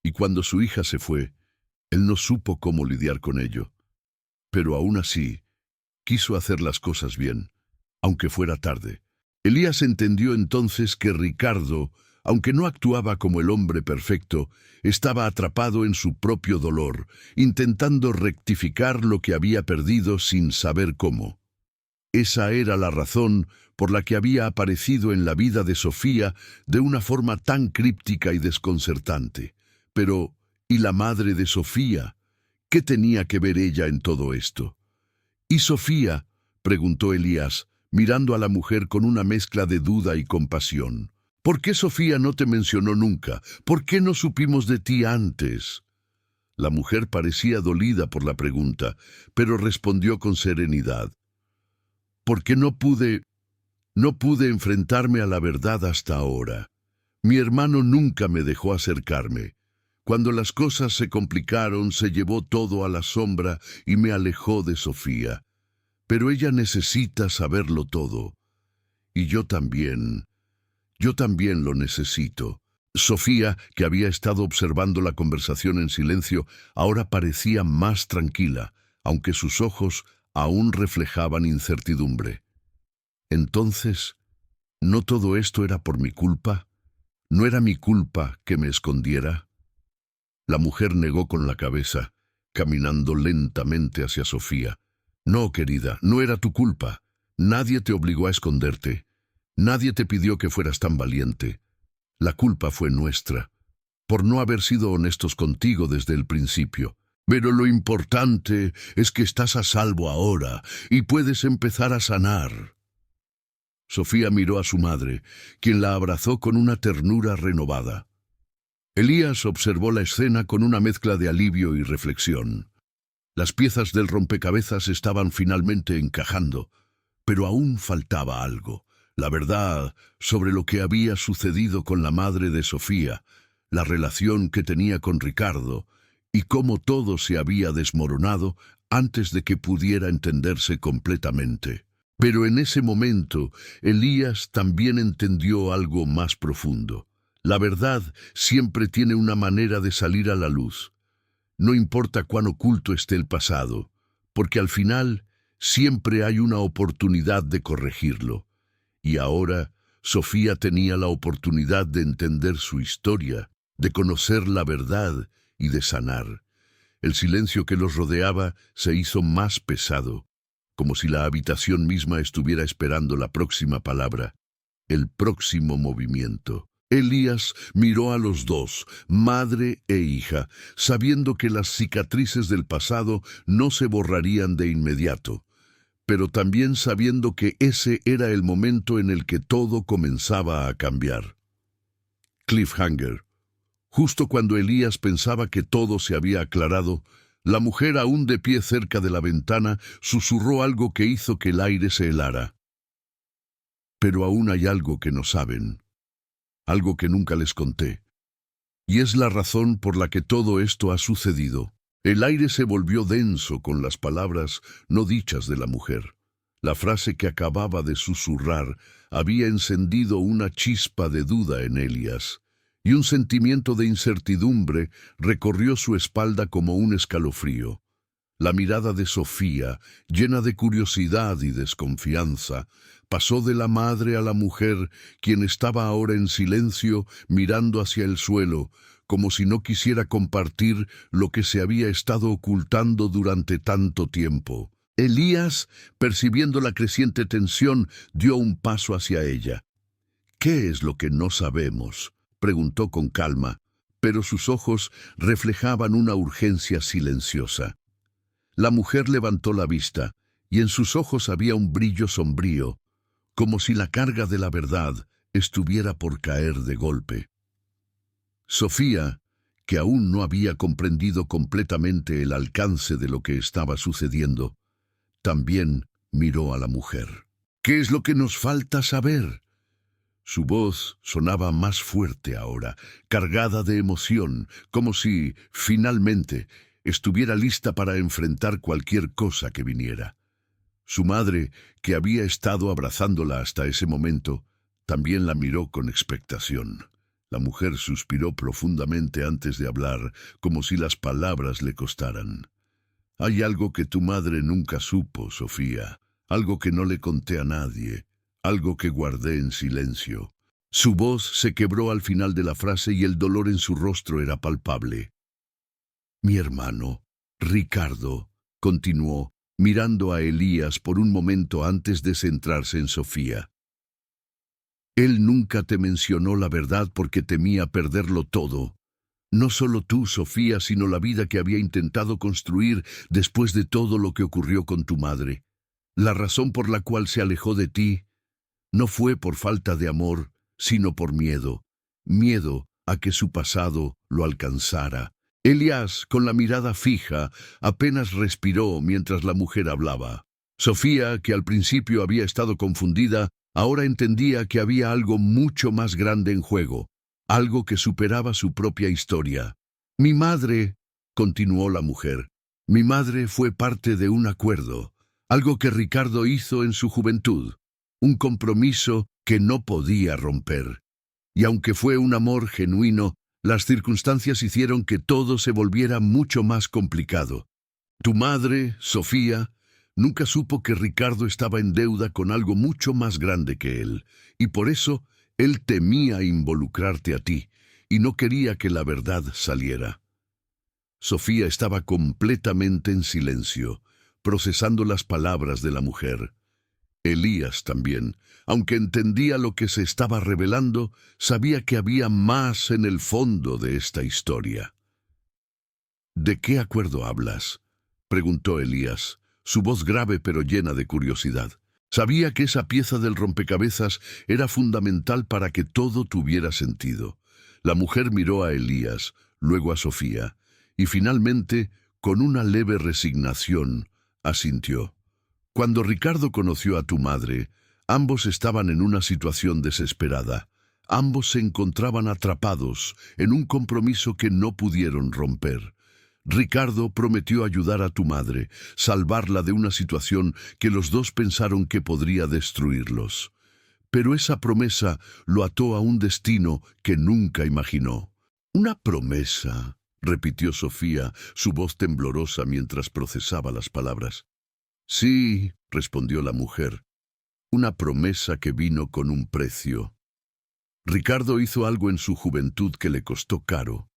Y cuando su hija se fue, él no supo cómo lidiar con ello. Pero aún así, quiso hacer las cosas bien, aunque fuera tarde». Elías entendió entonces que Ricardo, aunque no actuaba como el hombre perfecto, estaba atrapado en su propio dolor, intentando rectificar lo que había perdido sin saber cómo. Esa era la razón por la que había aparecido en la vida de Sofía de una forma tan críptica y desconcertante. Pero, ¿y la madre de Sofía? ¿Qué tenía que ver ella en todo esto? «¿Y Sofía?», preguntó Elías, mirando a la mujer con una mezcla de duda y compasión. «¿Por qué Sofía no te mencionó nunca? ¿Por qué no supimos de ti antes?». La mujer parecía dolida por la pregunta, pero respondió con serenidad: «Porque no pude enfrentarme a la verdad hasta ahora. Mi hermano nunca me dejó acercarme. Cuando las cosas se complicaron, se llevó todo a la sombra y me alejó de Sofía. Pero ella necesita saberlo todo. Y yo también lo necesito». Sofía, que había estado observando la conversación en silencio, ahora parecía más tranquila, aunque sus ojos aún reflejaban incertidumbre. «Entonces, ¿no todo esto era por mi culpa? ¿No era mi culpa que me escondiera?». La mujer negó con la cabeza, caminando lentamente hacia Sofía. «No, querida, no era tu culpa. Nadie te obligó a esconderte. Nadie te pidió que fueras tan valiente. La culpa fue nuestra, por no haber sido honestos contigo desde el principio. Pero lo importante es que estás a salvo ahora y puedes empezar a sanar». Sofía miró a su madre, quien la abrazó con una ternura renovada. Elías observó la escena con una mezcla de alivio y reflexión. Las piezas del rompecabezas estaban finalmente encajando, pero aún faltaba algo. La verdad sobre lo que había sucedido con la madre de Sofía, la relación que tenía con Ricardo y cómo todo se había desmoronado antes de que pudiera entenderse completamente. Pero en ese momento, Elías también entendió algo más profundo. La verdad siempre tiene una manera de salir a la luz. No importa cuán oculto esté el pasado, porque al final siempre hay una oportunidad de corregirlo. Y ahora, Sofía tenía la oportunidad de entender su historia, de conocer la verdad y de sanar. El silencio que los rodeaba se hizo más pesado, como si la habitación misma estuviera esperando la próxima palabra, el próximo movimiento. Elías miró a los dos, madre e hija, sabiendo que las cicatrices del pasado no se borrarían de inmediato, pero también sabiendo que ese era el momento en el que todo comenzaba a cambiar. Cliffhanger. Justo cuando Elías pensaba que todo se había aclarado, la mujer, aún de pie cerca de la ventana, susurró algo que hizo que el aire se helara. Pero aún hay algo que no saben, algo que nunca les conté. Y es la razón por la que todo esto ha sucedido. El aire se volvió denso con las palabras no dichas de la mujer. La frase que acababa de susurrar había encendido una chispa de duda en Elías, y un sentimiento de incertidumbre recorrió su espalda como un escalofrío. La mirada de Sofía, llena de curiosidad y desconfianza, pasó de la madre a la mujer, quien estaba ahora en silencio mirando hacia el suelo, como si no quisiera compartir lo que se había estado ocultando durante tanto tiempo. Elías, percibiendo la creciente tensión, dio un paso hacia ella. «¿Qué es lo que no sabemos?», preguntó con calma, pero sus ojos reflejaban una urgencia silenciosa. La mujer levantó la vista, y en sus ojos había un brillo sombrío, como si la carga de la verdad estuviera por caer de golpe. Sofía, que aún no había comprendido completamente el alcance de lo que estaba sucediendo, también miró a la mujer. «¿Qué es lo que nos falta saber?». Su voz sonaba más fuerte ahora, cargada de emoción, como si, finalmente, estuviera lista para enfrentar cualquier cosa que viniera. Su madre, que había estado abrazándola hasta ese momento, también la miró con expectación. La mujer suspiró profundamente antes de hablar, como si las palabras le costaran. «Hay algo que tu madre nunca supo, Sofía, algo que no le conté a nadie, algo que guardé en silencio». Su voz se quebró al final de la frase y el dolor en su rostro era palpable. «Mi hermano, Ricardo», continuó, mirando a Elías por un momento antes de centrarse en Sofía. «Él nunca te mencionó la verdad porque temía perderlo todo. No solo tú, Sofía, sino la vida que había intentado construir después de todo lo que ocurrió con tu madre. La razón por la cual se alejó de ti no fue por falta de amor, sino por miedo. Miedo a que su pasado lo alcanzara». Elías, con la mirada fija, apenas respiró mientras la mujer hablaba. Sofía, que al principio había estado confundida, ahora entendía que había algo mucho más grande en juego, algo que superaba su propia historia. «Mi madre», continuó la mujer, «mi madre fue parte de un acuerdo, algo que Ricardo hizo en su juventud, un compromiso que no podía romper. Y aunque fue un amor genuino, las circunstancias hicieron que todo se volviera mucho más complicado. Tu madre, Sofía, nunca supo que Ricardo estaba en deuda con algo mucho más grande que él, y por eso él temía involucrarte a ti, y no quería que la verdad saliera». Sofía estaba completamente en silencio, procesando las palabras de la mujer. Elías también, aunque entendía lo que se estaba revelando, sabía que había más en el fondo de esta historia. «¿De qué acuerdo hablas?», preguntó Elías, su voz grave pero llena de curiosidad. Sabía que esa pieza del rompecabezas era fundamental para que todo tuviera sentido. La mujer miró a Elías, luego a Sofía, y finalmente, con una leve resignación, asintió. Cuando Ricardo conoció a tu madre, ambos estaban en una situación desesperada. Ambos se encontraban atrapados en un compromiso que no pudieron romper. Ricardo prometió ayudar a tu madre, salvarla de una situación que los dos pensaron que podría destruirlos. Pero esa promesa lo ató a un destino que nunca imaginó. «Una promesa», repitió Sofía, su voz temblorosa mientras procesaba las palabras. «Sí», respondió la mujer, «una promesa que vino con un precio». Ricardo hizo algo en su juventud que le costó caro,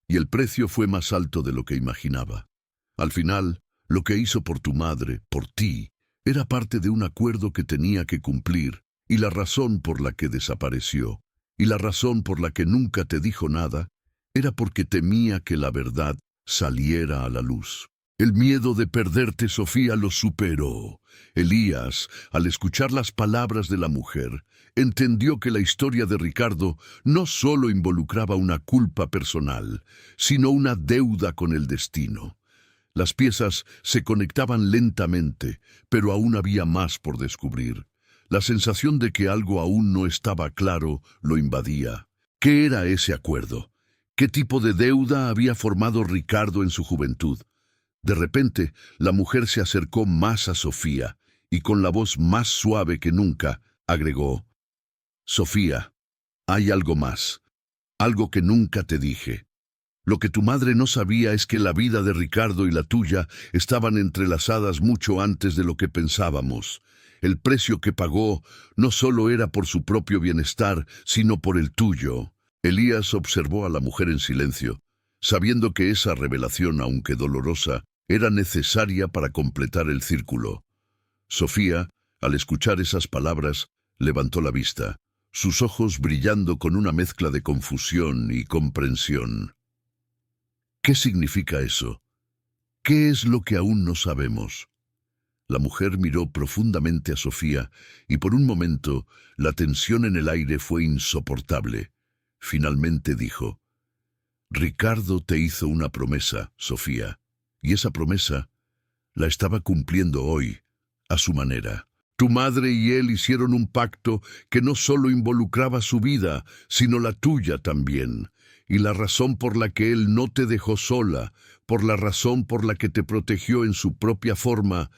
y el precio fue más alto de lo que imaginaba. Al final, lo que hizo por tu madre, por ti, era parte de un acuerdo que tenía que cumplir, y la razón por la que desapareció, y la razón por la que nunca te dijo nada, era porque temía que la verdad saliera a la luz. El miedo de perderte, Sofía, lo superó. Elías, al escuchar las palabras de la mujer, entendió que la historia de Ricardo no solo involucraba una culpa personal, sino una deuda con el destino. Las piezas se conectaban lentamente, pero aún había más por descubrir. La sensación de que algo aún no estaba claro lo invadía. ¿Qué era ese acuerdo? ¿Qué tipo de deuda había formado Ricardo en su juventud? De repente, la mujer se acercó más a Sofía y con la voz más suave que nunca, agregó: «Sofía, hay algo más, algo que nunca te dije. Lo que tu madre no sabía es que la vida de Ricardo y la tuya estaban entrelazadas mucho antes de lo que pensábamos. El precio que pagó no solo era por su propio bienestar, sino por el tuyo». Elías observó a la mujer en silencio, sabiendo que esa revelación, aunque dolorosa, era necesaria para completar el círculo. Sofía, al escuchar esas palabras, levantó la vista, sus ojos brillando con una mezcla de confusión y comprensión. «¿Qué significa eso? ¿Qué es lo que aún no sabemos?». La mujer miró profundamente a Sofía y por un momento la tensión en el aire fue insoportable. Finalmente dijo: «Ricardo te hizo una promesa, Sofía, y esa promesa la estaba cumpliendo hoy, a su manera. Tu madre y él hicieron un pacto que no solo involucraba su vida, sino la tuya también. Y la razón por la que él no te dejó sola, por la razón por la que te protegió en su propia forma,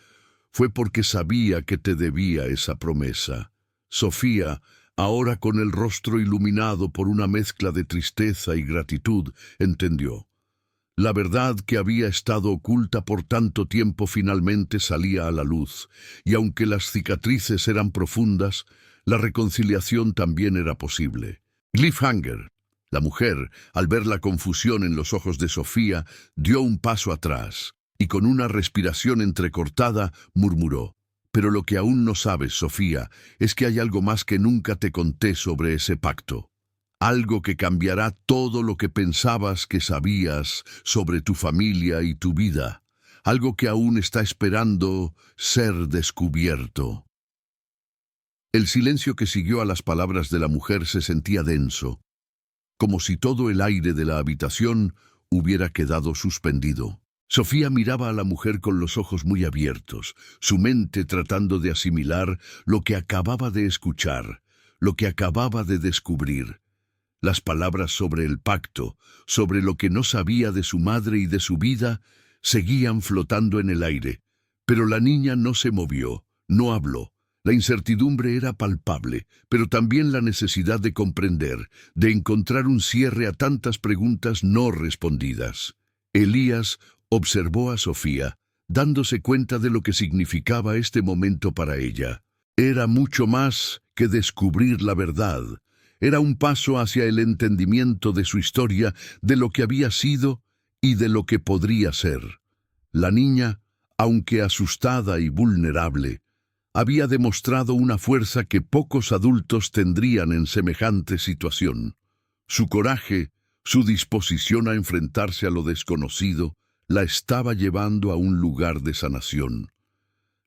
fue porque sabía que te debía esa promesa. Sofía, ahora con el rostro iluminado por una mezcla de tristeza y gratitud, entendió. La verdad que había estado oculta por tanto tiempo finalmente salía a la luz, y aunque las cicatrices eran profundas, la reconciliación también era posible. Cliffhanger. La mujer, al ver la confusión en los ojos de Sofía, dio un paso atrás, y con una respiración entrecortada murmuró: «Pero lo que aún no sabes, Sofía, es que hay algo más que nunca te conté sobre ese pacto. Algo que cambiará todo lo que pensabas que sabías sobre tu familia y tu vida. Algo que aún está esperando ser descubierto». El silencio que siguió a las palabras de la mujer se sentía denso, como si todo el aire de la habitación hubiera quedado suspendido. Sofía miraba a la mujer con los ojos muy abiertos, su mente tratando de asimilar lo que acababa de escuchar, lo que acababa de descubrir. Las palabras sobre el pacto, sobre lo que no sabía de su madre y de su vida, seguían flotando en el aire, pero la niña no se movió, no habló. La incertidumbre era palpable, pero también la necesidad de comprender, de encontrar un cierre a tantas preguntas no respondidas. Elías observó a Sofía, dándose cuenta de lo que significaba este momento para ella. Era mucho más que descubrir la verdad. Era un paso hacia el entendimiento de su historia, de lo que había sido y de lo que podría ser. La niña, aunque asustada y vulnerable, había demostrado una fuerza que pocos adultos tendrían en semejante situación. Su coraje, su disposición a enfrentarse a lo desconocido, la estaba llevando a un lugar de sanación.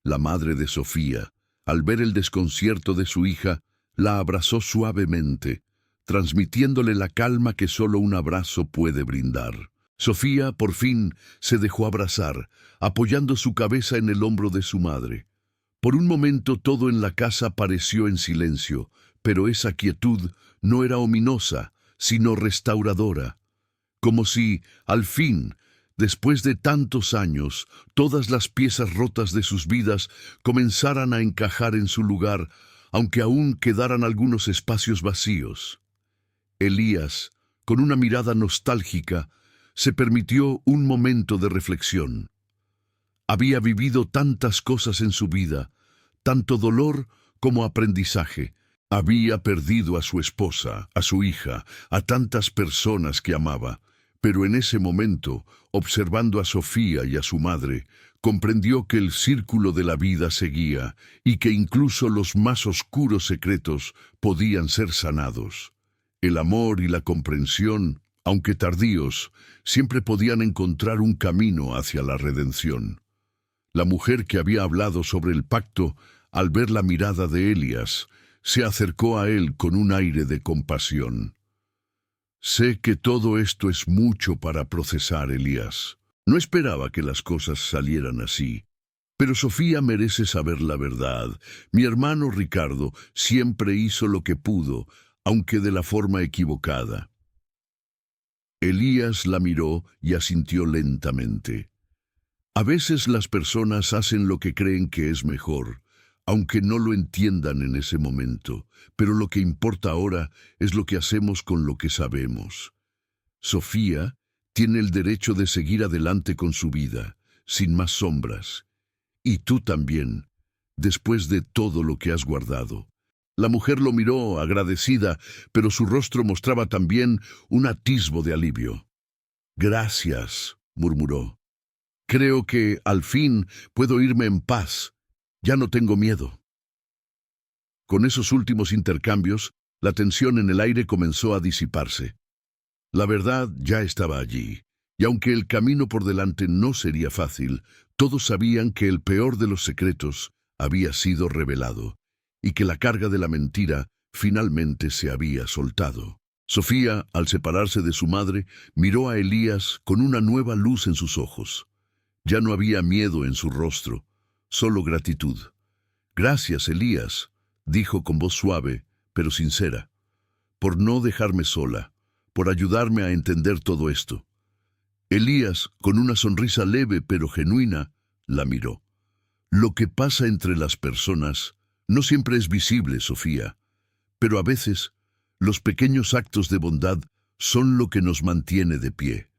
La madre de Sofía, al ver el desconcierto de su hija, la abrazó suavemente, transmitiéndole la calma que solo un abrazo puede brindar. Sofía, por fin, se dejó abrazar, apoyando su cabeza en el hombro de su madre. Por un momento todo en la casa pareció en silencio, pero esa quietud no era ominosa, sino restauradora. Como si, al fin, después de tantos años, todas las piezas rotas de sus vidas comenzaran a encajar en su lugar, aunque aún quedaran algunos espacios vacíos. Elías, con una mirada nostálgica, se permitió un momento de reflexión. Había vivido tantas cosas en su vida, tanto dolor como aprendizaje. Había perdido a su esposa, a su hija, a tantas personas que amaba. Pero en ese momento, observando a Sofía y a su madre, comprendió que el círculo de la vida seguía y que incluso los más oscuros secretos podían ser sanados. El amor y la comprensión, aunque tardíos, siempre podían encontrar un camino hacia la redención. La mujer que había hablado sobre el pacto, al ver la mirada de Elías, se acercó a él con un aire de compasión. «Sé que todo esto es mucho para procesar, Elías. No esperaba que las cosas salieran así. Pero Sofía merece saber la verdad. Mi hermano Ricardo siempre hizo lo que pudo, aunque de la forma equivocada». Elías la miró y asintió lentamente. A veces las personas hacen lo que creen que es mejor, aunque no lo entiendan en ese momento, pero lo que importa ahora es lo que hacemos con lo que sabemos. Sofía tiene el derecho de seguir adelante con su vida, sin más sombras. Y tú también, después de todo lo que has guardado. La mujer lo miró agradecida, pero su rostro mostraba también un atisbo de alivio. «Gracias», murmuró. «Creo que, al fin, puedo irme en paz. Ya no tengo miedo». Con esos últimos intercambios, la tensión en el aire comenzó a disiparse. La verdad ya estaba allí, y aunque el camino por delante no sería fácil, todos sabían que el peor de los secretos había sido revelado, y que la carga de la mentira finalmente se había soltado. Sofía, al separarse de su madre, miró a Elías con una nueva luz en sus ojos. Ya no había miedo en su rostro, solo gratitud. «Gracias, Elías», dijo con voz suave, pero sincera, «por no dejarme sola, por ayudarme a entender todo esto». Elías, con una sonrisa leve pero genuina, la miró. «Lo que pasa entre las personas no siempre es visible, Sofía, pero a veces los pequeños actos de bondad son lo que nos mantiene de pie.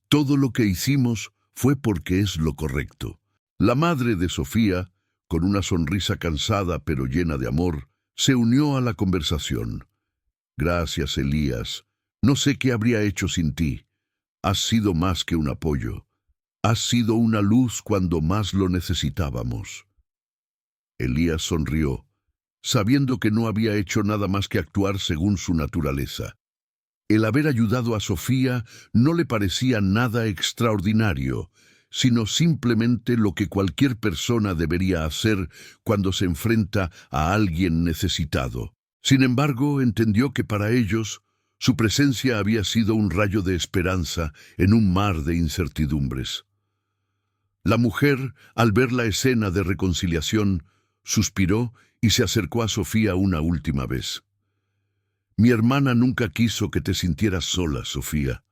Todo lo que hicimos fue porque es lo correcto». La madre de Sofía, con una sonrisa cansada pero llena de amor, se unió a la conversación. «Gracias, Elías. No sé qué habría hecho sin ti. Has sido más que un apoyo. Has sido una luz cuando más lo necesitábamos». Elías sonrió, sabiendo que no había hecho nada más que actuar según su naturaleza. El haber ayudado a Sofía no le parecía nada extraordinario, sino simplemente lo que cualquier persona debería hacer cuando se enfrenta a alguien necesitado. Sin embargo, entendió que para ellos, su presencia había sido un rayo de esperanza en un mar de incertidumbres. La mujer, al ver la escena de reconciliación, suspiró y se acercó a Sofía una última vez. «Mi hermana nunca quiso que te sintieras sola, Sofía.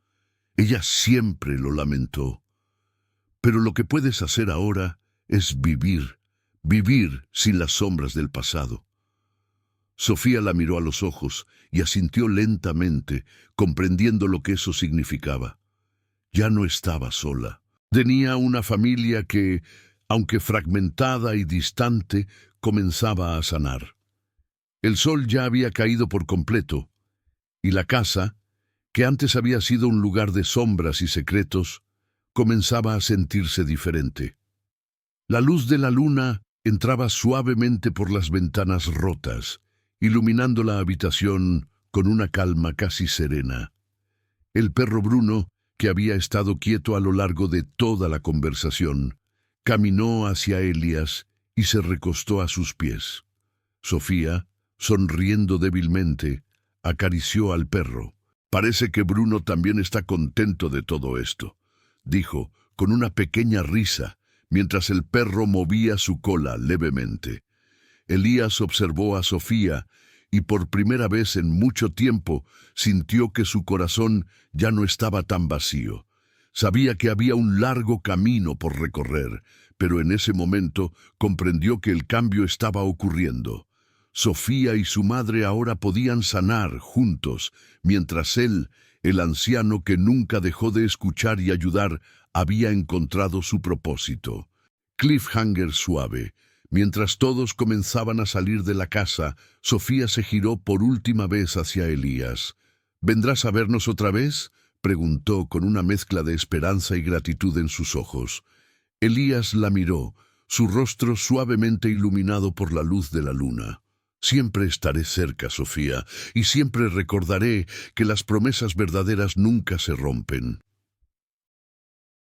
Ella siempre lo lamentó. Pero lo que puedes hacer ahora es vivir sin las sombras del pasado». Sofía la miró a los ojos y asintió lentamente, comprendiendo lo que eso significaba. Ya no estaba sola. Tenía una familia que, aunque fragmentada y distante, comenzaba a sanar. El sol ya había caído por completo, y la casa, que antes había sido un lugar de sombras y secretos, comenzaba a sentirse diferente. La luz de la luna entraba suavemente por las ventanas rotas, iluminando la habitación con una calma casi serena. El perro Bruno, que había estado quieto a lo largo de toda la conversación, caminó hacia Elías y se recostó a sus pies. Sofía, sonriendo débilmente, acarició al perro. «Parece que Bruno también está contento de todo esto», dijo, con una pequeña risa, mientras el perro movía su cola levemente. Elías observó a Sofía y por primera vez en mucho tiempo sintió que su corazón ya no estaba tan vacío. Sabía que había un largo camino por recorrer, pero en ese momento comprendió que el cambio estaba ocurriendo. Sofía y su madre ahora podían sanar juntos, mientras él, el anciano que nunca dejó de escuchar y ayudar, había encontrado su propósito. Cliffhanger suave. Mientras todos comenzaban a salir de la casa, Sofía se giró por última vez hacia Elías. «¿Vendrás a vernos otra vez?», preguntó con una mezcla de esperanza y gratitud en sus ojos. Elías la miró, su rostro suavemente iluminado por la luz de la luna. «Siempre estaré cerca, Sofía, y siempre recordaré que las promesas verdaderas nunca se rompen».